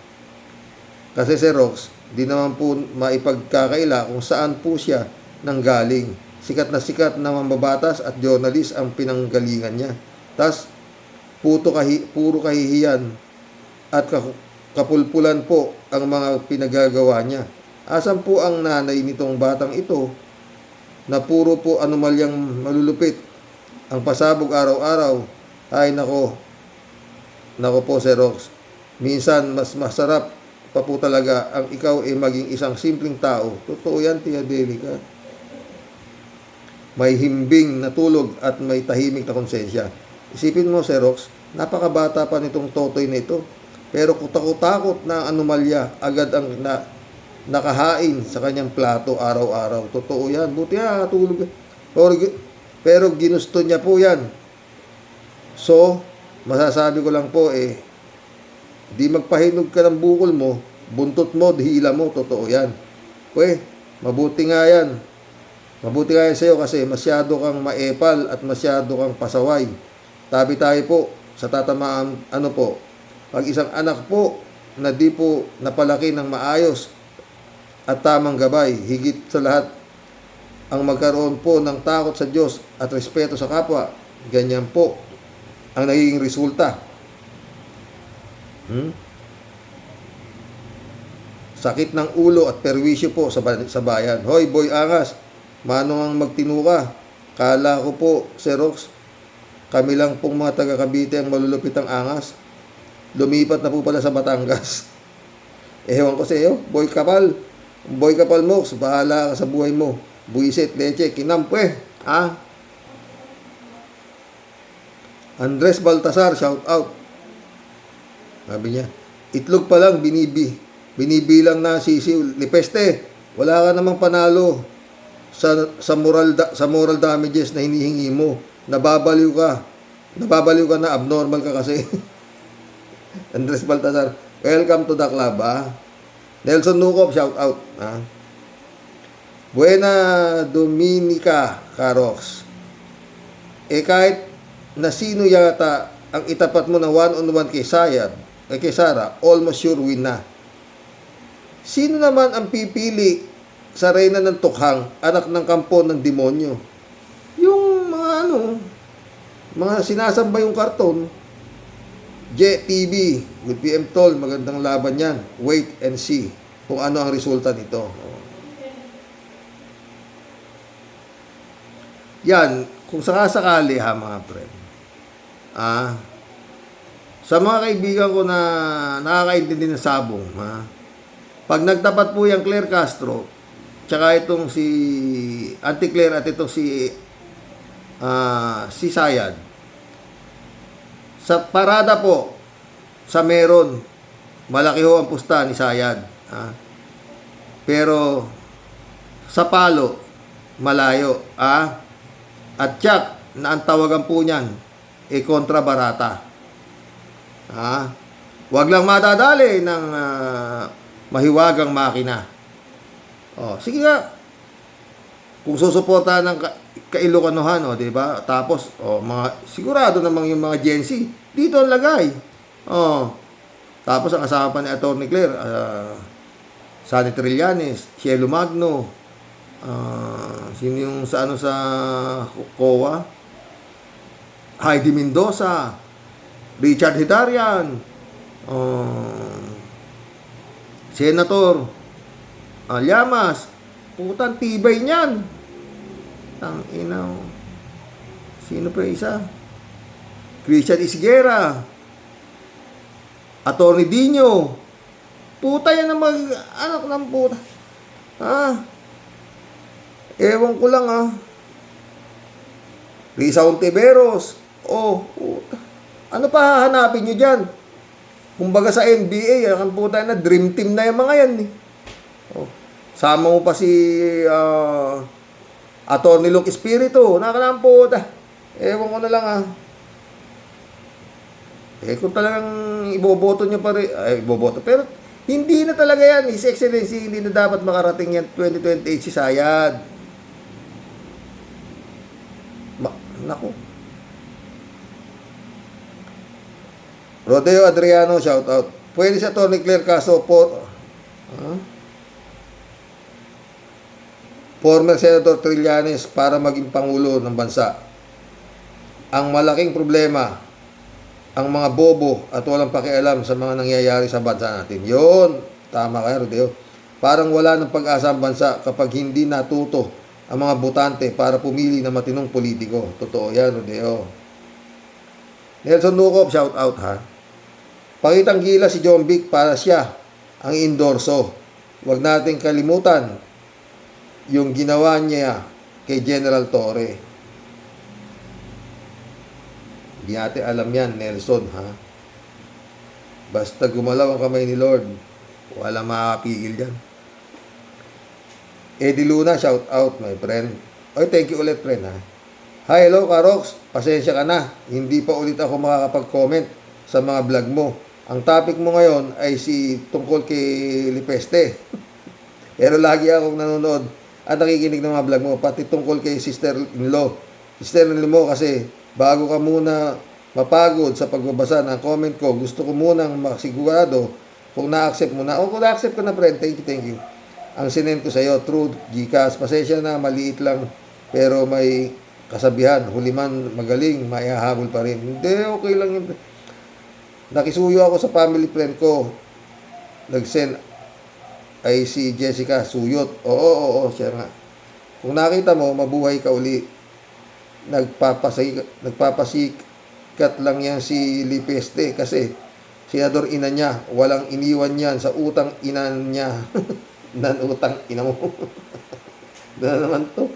Kasi Xerox, di naman po maipagkakaila kung saan po siya nanggaling. Sikat na mambabatas at journalist ang pinanggalingan niya. Tas puro kahihiyan at kapulpulan po ang mga pinagagawa niya. Asan po ang nanay nitong batang ito na puro po anomalyang malulupit ang pasabog araw-araw? Ay nako po Xerox, minsan mas masarap pa po talaga ang ikaw maging isang simpleng tao. Totoo yan, Tia Delica. May himbing na tulog at may tahimik na konsensya. Isipin mo Xerox, napakabata pa nitong totoy na ito, pero kutakot-takot na anomalya agad ang nakahain sa kanyang plato araw-araw. Totoo yan. Buti tulog. Pero ginusto niya po yan. So, masasabi ko lang po di magpahinog ka ng bukol mo, buntot mo, hila mo. Totoo yan. Mabuti nga yan. Mabuti nga yan sa'yo kasi masyado kang maepal at masyado kang pasaway. Tabi tayo po sa tatamaan, pag isang anak po na di po napalaki ng maayos at tamang gabay, higit sa lahat, ang magkaroon po ng takot sa Diyos at respeto sa kapwa, ganyan po ang nagiging resulta. Sakit ng ulo at perwisyo po sa bayan. Hoy, Boy Angas, manong ang magtinu ka? Kala ko po, Xerox, kami lang pong mga taga Cavite ang malulupit ang angas. Lumipat na po pala sa Batangas. Ewan ko sa iyo, Boy Kapal. Boy Kapal mo, bahala ka sa buhay mo. Buisit, leche, kinam Andres Baltasar, shout out. Sabi niya, itlog pa lang binibilang na sisiw. Lipeste, wala ka namang panalo sa moral damages na hinihingi mo. Nababaliw ka na, abnormal ka kasi. Andres Baltasar, welcome to the club, Nelson Nukop, shout out, Buena Dominica, Carox. Kahit na sino yata ang itapat mo ng one-on-one kay Sara, almost sure win na. Sino naman ang pipili sa reyna ng tukhang, anak ng kampo ng demonyo? Yung mga sinasamba yung karton. JTV with PM Tol, magandang laban yan. Wait and see kung ano ang resulta nito. Yan, kung sakasakali mga friend. Sa mga kaibigan ko na nakakaintindi ng sabong, pag nagtapat po yung Claire Castro, tsaka itong si Auntie Claire at itong si Sayad, sa parada po, sa meron, malaki ho ang pusta ni Sayad. Pero sa palo, malayo. At tiyak na ang tawagan po niyan, kontra barata. Huwag lang madadali ng mahiwagang makina. Sige nga. Kung susuportahan ng Kailocanuhan, di ba? Tapos, sigurado namang yung mga Gen Z, dito ang lagay. Tapos, ang kasama pa ni Atty. Claire, Sunny Trillanes, Cielo Magno, sino yung sa COA? Heidi Mendoza, Richard Hidarian, Senator Llamas. Putang tibay niyan. Tanginaw. Sino pa isa? Christian Isguera, Atty. Dino. Puta yan ang anak ng puta. Ewan ko lang Risa Ontiveros, Ano pa hahanapin nyo dyan? Kumbaga sa NBA, ang puta na, dream team na yung mga yan. Sama mo pa si Atty. Luke Espiritu. Nakakalang puta. Ewan ko na lang kung talagang iboboto nyo pa rin, iboboto. Pero hindi na talaga yan. His Excellency, hindi na dapat makarating yan 2028 si Sayad. Naku. Rodeo Adriano, shout out. Pwede sa Tony Claire kaso former Senator Trillanes para maging Pangulo ng bansa. Ang malaking problema, ang mga bobo at walang pakialam sa mga nangyayari sa bansa natin. Yun, tama kayo, Rodeo. Parang wala ng pag-asa ang bansa kapag hindi natuto ang mga botante para pumili ng matinong politiko. Totoo yan, Rodeo. Nelson Lucop, shout out ha. Pakitang gila si John Vic para siya ang endorso. Huwag nating kalimutan yung ginawa niya kay General Torre. Hindi natin alam yan, Nelson, ha? Basta gumalaw ang kamay ni Lord, wala makakapigil yan. Eddie Luna, shout out, my friend. Oy, thank you ulit, friend, ha? Hi, hello, Karox. Pasensya ka na. Hindi pa ulit ako makakapag-comment sa mga vlog mo. Ang topic mo ngayon ay tungkol kay Lipeste. Pero lagi akong nanonood at nakikinig ng mga vlog mo, pati tungkol kay sister-in-law. Sister-in-law mo kasi bago ka muna mapagod sa pagbabasa ng comment ko, gusto ko munang masigurado kung na-accept mo na. O kung na-accept ko na, friend, thank you. Ang sinend ko sa iyo, True Gcash. Pasensya na, maliit lang, pero may kasabihan, huli man magaling, maihahabol pa rin. Hindi, okay lang yun. Nakisuyo ako sa family friend ko. Nag-send ay si Jessica Suyot. Oo, siya nga. Kung nakita mo, mabuhay ka uli. Nagpapasikat lang yan si Lipeste kasi senador ina niya, walang iniwan yan sa utang ina niya. Nan utang ina mo. Na naman to.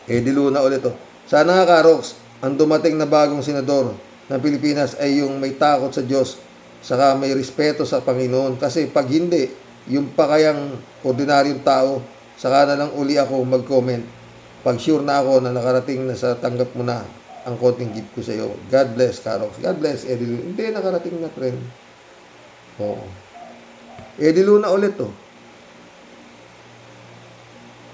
Eddie Luna ulit to. Sana nga, Karox, ang dumating na bagong senador ng Pilipinas ay yung may takot sa Diyos saka may respeto sa Panginoon. Kasi pag hindi, yung pa kayang ordinaryong tao, saka na lang uli ako mag-comment. Pag sure na ako na nakarating na sa tanggap mo na ang konting gift ko sa iyo. God bless, Karox. God bless, Eddie Luna. Hindi, nakarating na, friend. Oo. Eddie Luna ulit to.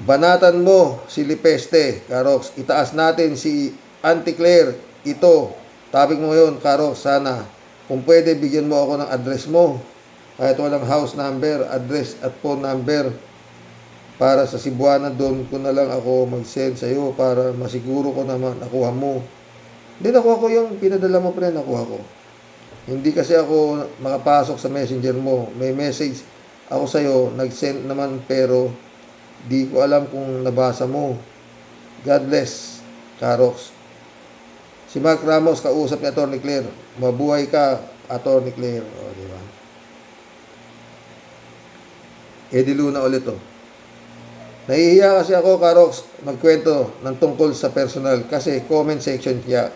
Banatan mo si Lipeste, Karox. Itaas natin si Auntie Claire. Ito, topic mo ngayon, Karox. Sana, kung pwede, bigyan mo ako ng address mo. Kahit walang house number, address at phone number. Para sa Cebuana, doon ko na lang ako mag-send sa iyo para masiguro ko naman nakuha mo. Hindi, nakuha ko yung pinadala mo, pre, nakuha ko. Hindi kasi ako makapasok sa messenger mo. May message ako sa iyo, nag-send naman pero di ko alam kung nabasa mo. God bless, Karox. Si Mark Ramos, kausap ni Atty. Claire. Mabuhay ka, Atty. Claire. O, di ba? Eddie Luna ulit to. Nahihiya kasi ako, Karox, magkwento ng tungkol sa personal kasi comment section kaya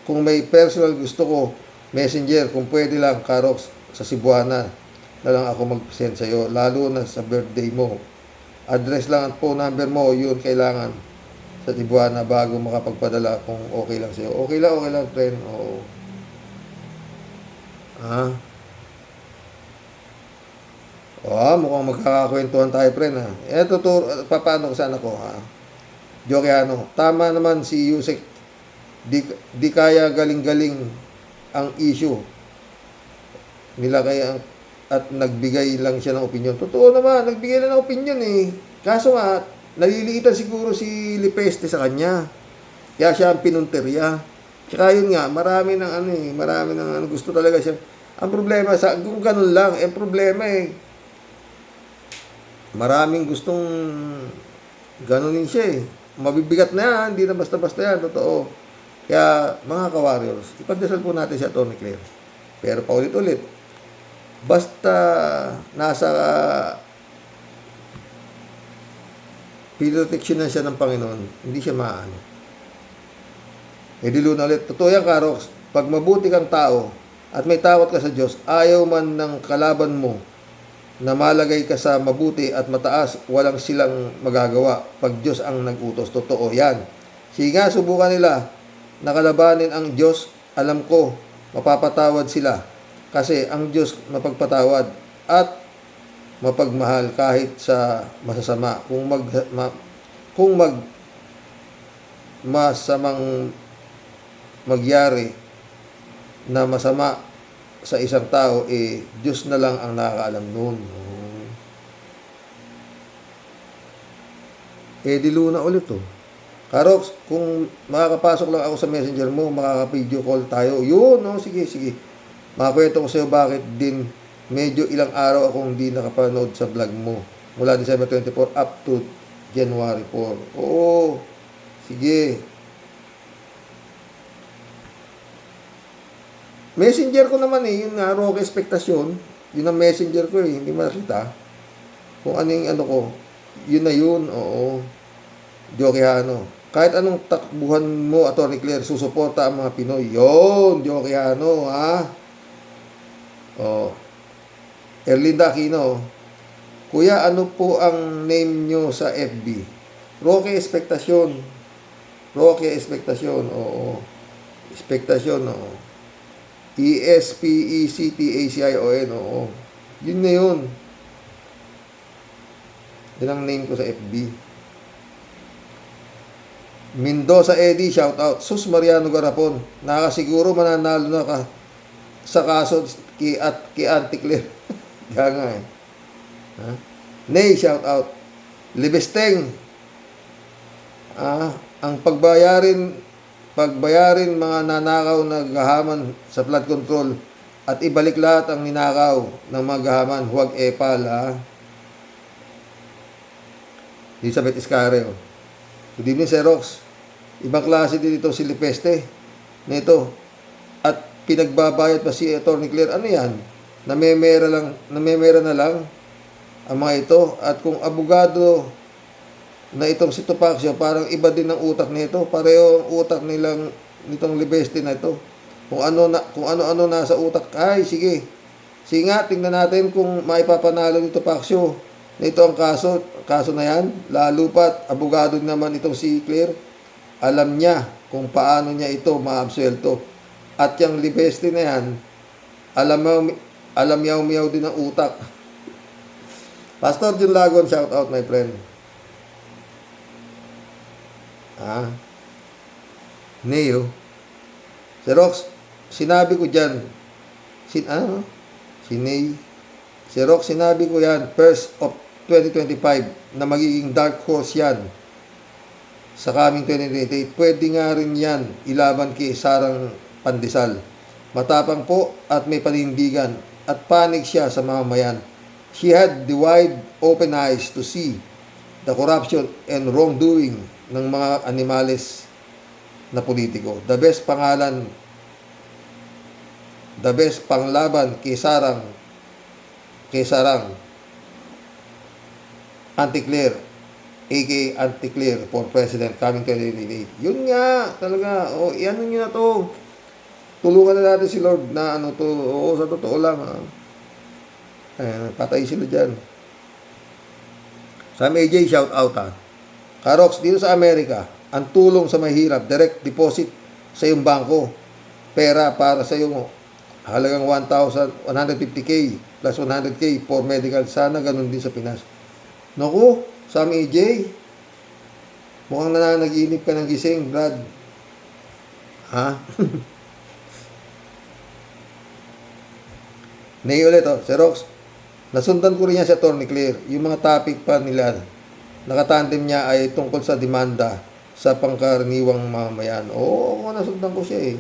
kung may personal gusto ko, messenger, kung pwede lang, Karox, sa Cebuana na lang ako mag-send sa'yo, lalo na sa birthday mo. Address lang at phone number mo, yun kailangan sa Cebuana bago makapagpadala kung okay lang sa'yo. Okay lang, friend. Oo. Mukhang magkakakwentuhan tayo, friend, ha. Eto, papaano ko sana ko, ha. Jokeano. Tama naman si Yusek. Di kaya galing-galing ang issue. Nila kaya at nagbigay lang siya ng opinion. Totoo naman, nagbigay lang ng opinion eh. Kaso nga, naliliitan siguro si Lipeste sa kanya. Kaya siya ang pinunterya. Tsaka yun nga, marami ng gusto talaga siya. Ang problema, kung ganun lang, problema maraming gustong ganunin siya eh. Mabibigat na yan, hindi na basta-basta yan, totoo. Kaya, mga ka-warriors, ipagdasal po natin si Atty. Claire. Pero paulit-ulit, basta nasa protection na siya ng Panginoon, hindi siya maano. di Luna ulit. Totoo yan, Karox. Pag mabuti kang tao at may takot ka sa Diyos, ayaw man ng kalaban mo na malagay ka sa mabuti at mataas, walang silang magagawa pag Diyos ang nag-utos. Totoo yan. Sige nga, subukan nila na kalabanin ang Diyos. Alam ko, mapapatawad sila. Kasi ang Diyos mapagpatawad at mapagmahal kahit sa masasama. Kung masamang magyari na masama sa isang tao, Diyos na lang ang nakakaalam noon. Di Luna ulit to. Karox, kung makakapasok lang ako sa messenger mo, makaka-video call tayo. Yun, sige. Makakwento ko sa'yo bakit din medyo ilang araw akong hindi nakapanood sa vlog mo. Mula December 24 up to January 4. Oo, sige. Messenger ko naman yun nga, Roque Expectation. Yun ang messenger ko hindi makita. Kung ano yung ano ko, yun na yun, oo. Jokeano. Kahit anong takbuhan mo, Atty. Claire, susuporta ang mga Pinoy. Yun, Jokeano, ha? Oh. Erlinda Aquino. Kuya, ano po ang name nyo sa FB? Roque Expectation. Roque Expectation, oo. Expectation, oo. ESPECTACION, oo. Yun na yun. Yun ang name ko sa FB. Mendoza Eddie, shout out. Sus Mariano Garapon, nakasiguro mananalo na ka sa kaso kay Auntie Claire. Kaya nga Ha? Nay, shout out. Libesteng. Ang pagbayarin mga nanakaw na gahaman sa flood control at ibalik lahat ang ninakaw ng mga gahaman, huwag epal, ha? Elizabeth Iscareo. Good evening, Xerox. Ibang klase din ito si Lipeste. Nito. At pinagbabayad pa si Atty. Claire. Ano yan? Namemera na lang ang mga ito. At kung abogado na itong si Topacio, parang iba din ang utak nito. Pareho ang utak nitong Libeste na ito. Kung ano nasa utak. Ay, sige. Sige nga, tingnan natin kung maipapanalo ni Topacio. Ito ang kaso na yan. Lalo pat, abogado naman itong si Claire. Alam niya kung paano niya ito maabsuelto. At yung Libeste na yan, alam yaw din ang utak. Pastor Jun Lagon, shout out my friend. Neo. Xerox, sinabi ko dyan. Si Ney. Xerox, sinabi ko yan, 1st of 2025, na magiging dark horse yan sa coming 2028. Pwede nga rin yan ilaban kay Sarang Pandesal. Matapang po at may panindigan at panig siya sa mamamayan. She had the wide open eyes to see the corruption and wrongdoing ng mga animales na politiko. The best panglaban kay Sarang Auntie Claire, aka Auntie Claire for President coming 2028. Yun nga, talaga. Iano nyo na to. Tulungan na natin si Lord na to. Sa totoo lang. Patay sila dyan. Sa AJ, shout out, Karox, dito sa Amerika, ang tulong sa mahirap, direct deposit sa iyong bangko. Pera para sa iyong halagang 150K plus 100K for medical. Sana ganun din sa Pinas. Naku, Sam AJ, mukhang nananaginip ka ng gising, Brad. Nay ulit, Xerox, nasundan ko rin yan si Atty. Claire. Yung mga topic pa nila, nakatandem niya ay tungkol sa demanda sa pangkaraniwang mamamayan. Nasundan ko siya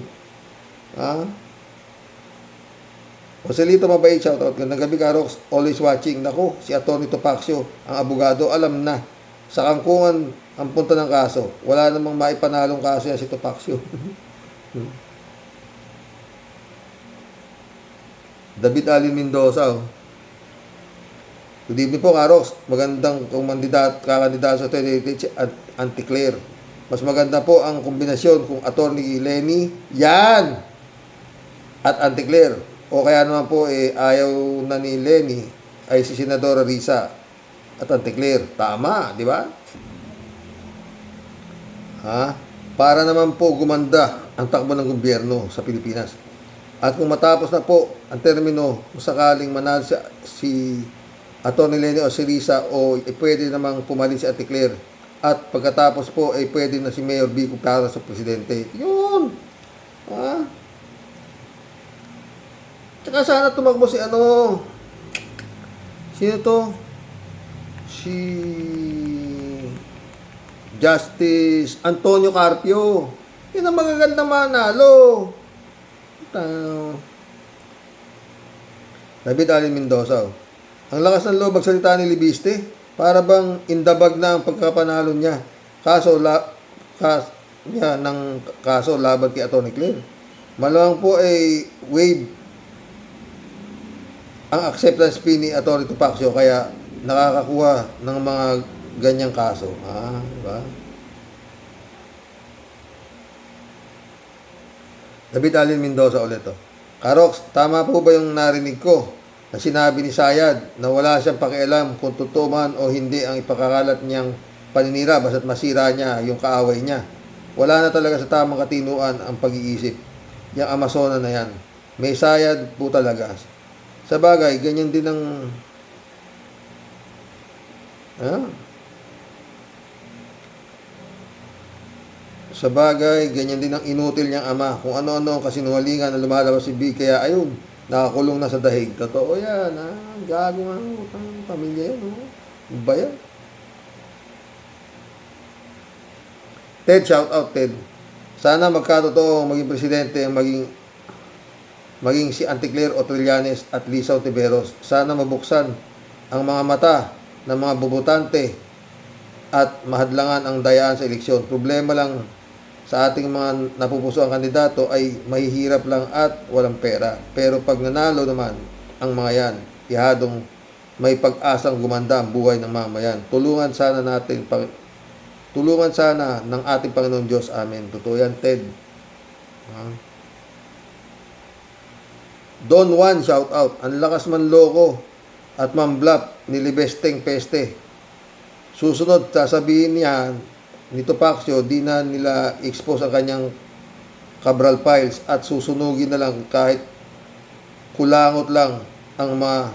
Joselito Mabait, shoutout. Gandang gabi, Karox. Always watching. Naku, si Atty. Topacio, ang abogado, alam na. Sa kangkungan ang punta ng kaso. Wala namang maipanalong kaso yan si Topacio. David Alin Mendoza. Good evening po, Karox. Magandang kakandidato sa 2028 at Auntie Claire. Mas maganda po ang kombinasyon kung Attorney Lenny, yan, at Auntie Claire. O kaya naman po, ayaw na ni Lenny, ay si Senadora Risa at Auntie Claire. Tama, di ba? Para naman po gumanda ang takbo ng gobyerno sa Pilipinas. At kung matapos na po ang termino, kung sakaling manalo si Atty. Lenny o si Risa, o pwede namang pumalit si Ate Claire. At pagkatapos po, pwede na si Mayor Vico para sa presidente. Yun! Tsaka sana tumakbo si sino to? Si Justice Antonio Carpio. Yan ang magagandang manalo. David Allen Mendoza. Ang lakas ng loob magsalita ni Libiste. Para bang indabag na ang pagkapanalo niya. Kaso laban kay Atty. Claire. Malamang po wave ang acceptance fee ni Atty. Tupacio, kaya nakakakuha ng mga ganyang kaso. Diba? David Allen Mendoza ulit. Karox, tama po ba yung narinig ko na sinabi ni Sayad na wala siyang pakialam kung totoo man o hindi ang ipakakalat niyang paninira basta't masira niya yung kaaway niya? Wala na talaga sa tamang katinuan ang pag-iisip. Yung Amazona na yan. May Sayad po talaga. Sa bagay, ganyan din ang Sa bagay, ganyan din ang inutil niyang ama. Kung ano-ano ang kasinungalingan na lumalabas si Big, kaya ayun, nakakulong na sa dahig. Totoo yan, gago nga, pamilya yan, Ano ba yan? Ted, shout out, Ted. Sana magkatotoo maging presidente ang maging si Auntie Claire o Trillanes at Lisa Ontiveros. Sana mabuksan ang mga mata ng mga bubutante at mahadlangan ang dayaan sa eleksyon. Problema lang sa ating mga napupuso ang kandidato ay mahihirap lang at walang pera. Pero pag nanalo naman ang mga yan, ihadong may pag-asang gumanda ang buhay ng mamayan. Tulungan sana ng ating Panginoon Diyos. Amen. Totoo yan, Ted. Don Juan, shout out. Ang lakas man loko at mamblap ni Libesteng Peste. Susunod, sasabihin niya ni Tupacio, di na nila expose ang kanyang Cabral files at susunugin na lang kahit kulangot lang ang mga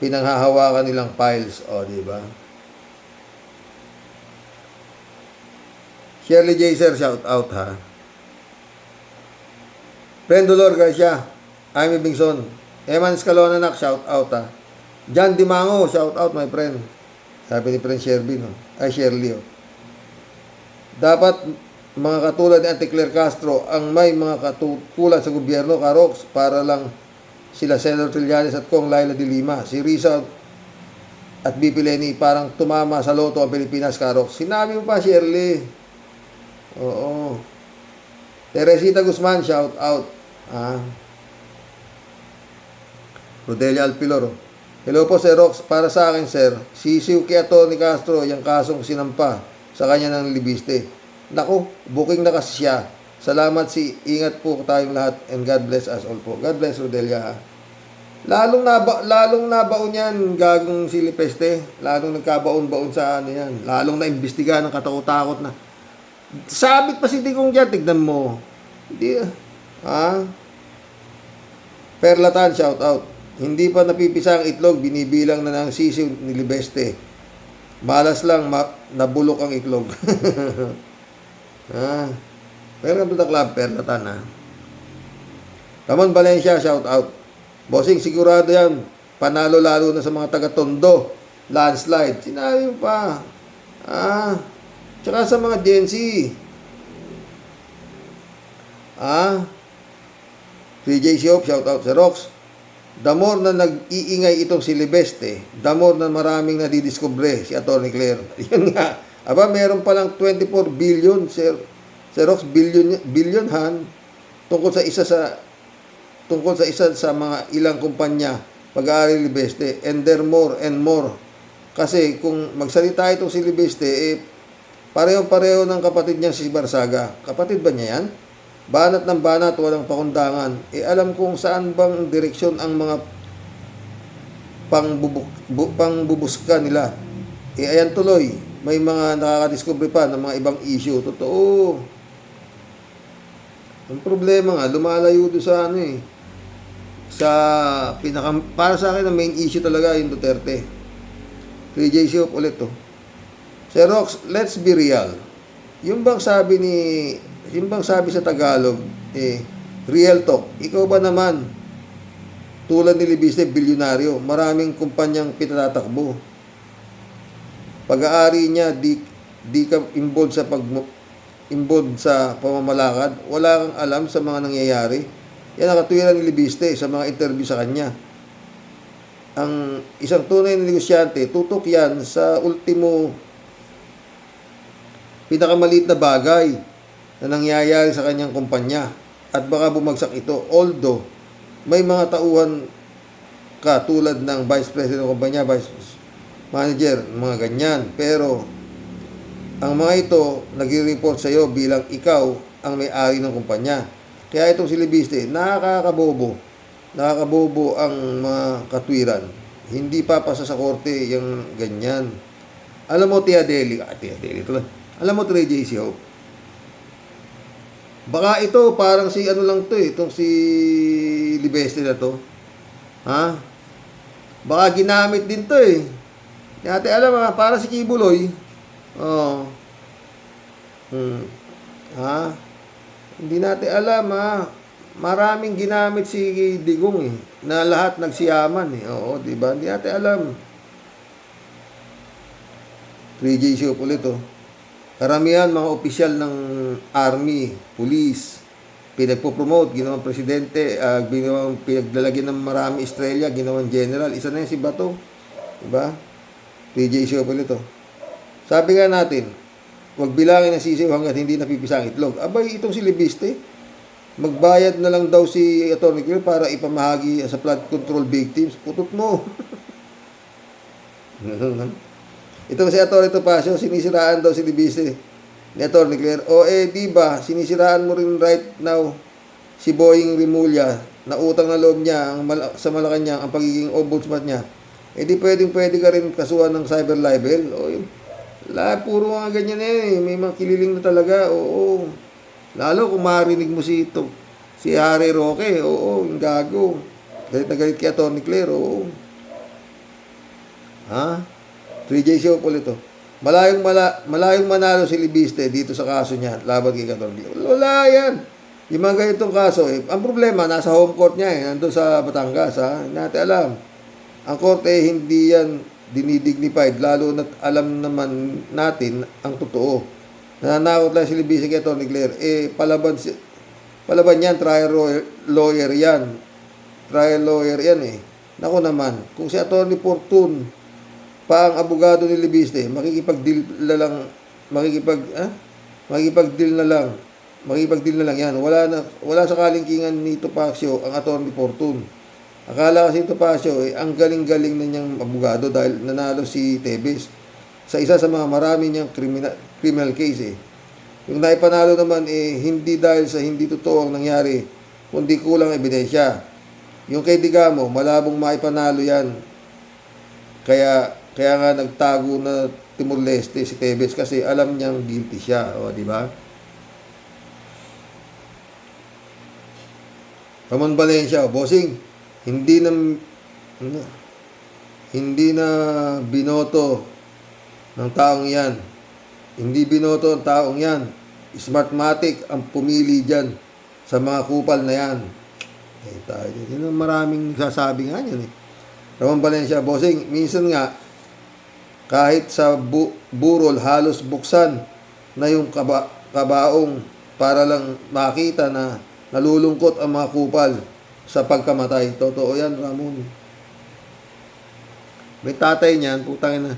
pinanghahawakan nilang files. O, di ba? Shirley J. Sir, shout out, Friend Dolor Garcia, Amy Bingson, Eman Escalonanak, shout out, John Dimango, shout out, my friend. Sabi ni Friend Shirley, Dapat mga katulad ni Auntie Claire Castro ang may mga katutulan sa gobyerno, Karox, para lang sila Senator Trillanes at Kong Laila de Lima. Si Risa at BP Lenny parang tumama sa loto ang Pilipinas, Karox. Sinabi mo pa, Shirley. Oo. Teresita Guzman, shout out. Rodelia Alpilor. Hello po, Sir Rox. Para sa akin, Sir, sisiw kay Atty. Castro yung kasong sinampa sa kanya ng Libiste. Naku, booking na kasi siya. Salamat, ingat po tayong lahat and God bless us all po. God bless, Rodelia. Lalong nabaon yan, gagong si Libiste. Lalong nagkabaon-baon sa yan. Lalong naimbestigahan ng katakot-takot na. Sabit pa si Digong dyan, tignan mo. Hindi, Perlatan, shout out. Hindi pa napipisa ang itlog, binibilang na ng sisiw ni Libeste. Malas lang, nabulok ang itlog. Welcome to the club, Perlatan, Ramon Valencia, shout out. Bossing, sigurado yan. Panalo lalo na sa mga taga-Tondo. Landslide. Sinabi mo pa. Tsaka sa mga Gen Z. 3J Shop, shout out sa Rox. The more na nag-iingay itong si Libeste, the more na maraming nadidiscover si Atty. Claire. Yun nga. Aba, meron palang 24 billion, Sir Rox, billion tungkol sa isa sa mga ilang kumpanya pag-aari Libeste, and there more and more. Kasi kung magsalita itong si Libeste, Pareho-pareho ng kapatid niya si Barsaga. Kapatid ba niya yan? Banat ng banat, walang pakundangan. Alam kong saan bang direksyon ang mga pangbubuska nila. Ayan tuloy, may mga nakakadiscover pa ng mga ibang issue. Totoo. Ang problema nga, lumalayo doon sa para sa akin, ang main issue talaga yung Duterte. 3J Shop ulit to. Sir Rox, let's be real. Yung bang sabi sa Tagalog, real talk. Ikaw ba naman, tulad ni Libiste, bilyonaryo, maraming kumpanyang pinatatakbo. Pag-aari niya, di ka involved sa pamamalakad, wala kang alam sa mga nangyayari. Yan nakatuwiran ni Libiste sa mga interview sa kanya. Ang isang tunay na negosyante, tutok yan sa ultimo pinakamaliit na bagay na nangyayari sa kanyang kumpanya at baka bumagsak ito. Although, may mga tauhan ka tulad ng vice president ng kumpanya, vice manager, mga ganyan. Pero, ang mga ito nagre-report sa iyo bilang ikaw ang may-ari ng kumpanya. Kaya itong si Libiste, nakakabobo ang mga katwiran. Hindi papasa sa korte yung ganyan. Alam mo, Tia Deli tuloy. Alam mo, 3JC Hope, baka ito parang si itong si Libeste na to. Ha? Baka ginamit din to Hindi natin alam para si Kibuloy. Oh. Ha? Hindi natin alam Maraming ginamit si Digong na lahat nagsiyaman Oo, di ba? Hindi natin alam. 3J Shop ulit Karamihan mga opisyal ng army, police, pinagpo-promote, ginawang presidente, pinaglalagyan ng marami estrella, ginawang general. Isa na yan si Bato. Diba? 3J Shop ulit Sabi nga natin, huwag bilangin ng sisiw hanggat hindi napipisang itlog. Abay, itong si Libiste, magbayad na lang daw si Atty. Claire para ipamahagi sa flood control victims. Putot mo. Itong si Atty. Topacio, sinisiraan daw si Libiste ni Atty. Claire. Di ba, sinisiraan mo rin right now si Boying Rimulya na utang na loob niya sa Malacanang ang pagiging ombudsman niya. Di pwede ka rin kasuhan ng cyber libel. Puro mga ganyan may mga kililing na talaga. Oo. Lalo kung marinig mo si Harry Roque, yung gago. Galit na galit kay Atty. Claire, Ha? 3J Show ulit Malayong manalo si Libiste dito sa kaso niya laban kay Atty. Claire. Wala yan. Yung mga ganitong kaso, ang problema, nasa home court niya nandun sa Batangas, Hindi natin alam. Ang korte, hindi yan dinidignified, lalo na alam naman natin ang totoo. Nananakot lang si Libiste kay Atty. Claire. Palaban yan, trial lawyer yan. Trial lawyer yan Nako naman, kung si Atty. Fortune pa ang abogado ni Libiste, makikipag-deal na lang yan. Wala sa kalingkingan ni Topacio ang Atty. Fortune. Akala kasi Topacio ang galing-galing na niyang abogado dahil nanalo si Tebes sa isa sa mga marami niyang criminal case Yung naipanalo naman hindi dahil sa hindi totoo ang nangyari, kundi kulang ebidensya. Yung kay Digamo, malabong maipanalo yan. Kaya nga nagtago na Timor-Leste si Tebes kasi alam niyang guilty siya, di ba? Ramon Valencia, bossing, hindi na binoto ng taong yan. Hindi binoto ang taong yan. Smartmatic ang pumili dyan sa mga kupal na yan. Yun ang maraming sasabi nga yan Ramon Valencia, bossing, minsan nga, kahit sa burol, halos buksan na yung kabaong para lang makita na nalulungkot ang mga kupal sa pagkamatay. Totoo yan, Ramon. May tatay niyan, putang ina.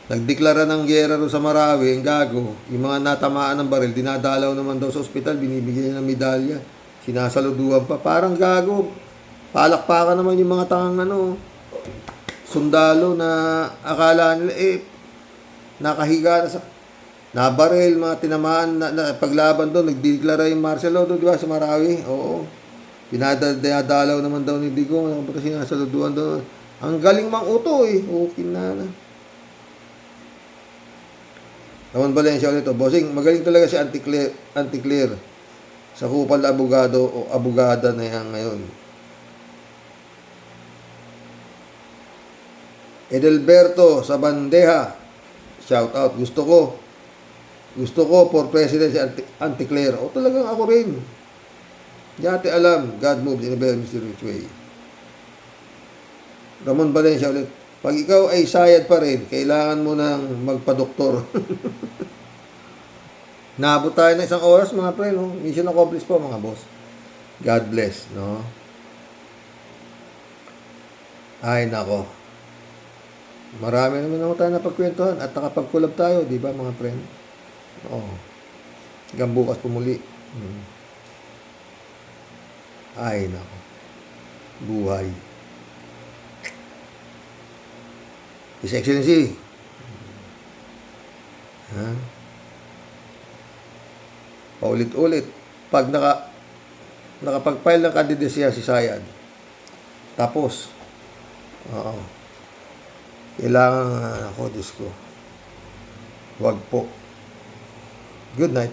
Nagdeklara ng giyera sa Marawi, ang gago. Yung mga natamaan ng baril, dinadalaw naman daw sa ospital, binibigyan ng medalya. Sinasaluduhan pa. Parang gago. Palakpakan naman yung mga tangang sundalo na akala nila nakahiga na sa Nabaril, mga tinamaan, na paglaban doon, nagdeklara yung martial law doon, di ba, sa Marawi? Oo. Pinadadalaw naman daw ni Digong, kasi nasa luduan doon. Ang galing mang uto eh. Okay na. Ramon Valencia ulit. Bossing, magaling talaga si Anticlear sa kupal na abogado o abogada na yan ngayon. Edelberto sa Bandeja. Shout out. Gusto ko for president si Anticlear. O talagang ako rin. Di ate alam. God moves in a very mysterious way. Ramon Valencia ulit. Pag ikaw ay sayad pa rin, kailangan mo nang magpa-doktor. Naabot tayo na 1 oras mga pre, no? Mission accomplished po mga boss. God bless, no? Ay, nako. Marami naman ako tayo napagkwentuhan at nakapag-collab tayo, di ba mga friend? Oo. Hanggang bukas pumuli. Ay, nako. Buhay. His Excellency. Ha? Paulit-ulit. Pag nakapag-file ng kandidatsya si Sayad, tapos, oo. Kailangan, ako, Diyos ko. Huwag po. Good night.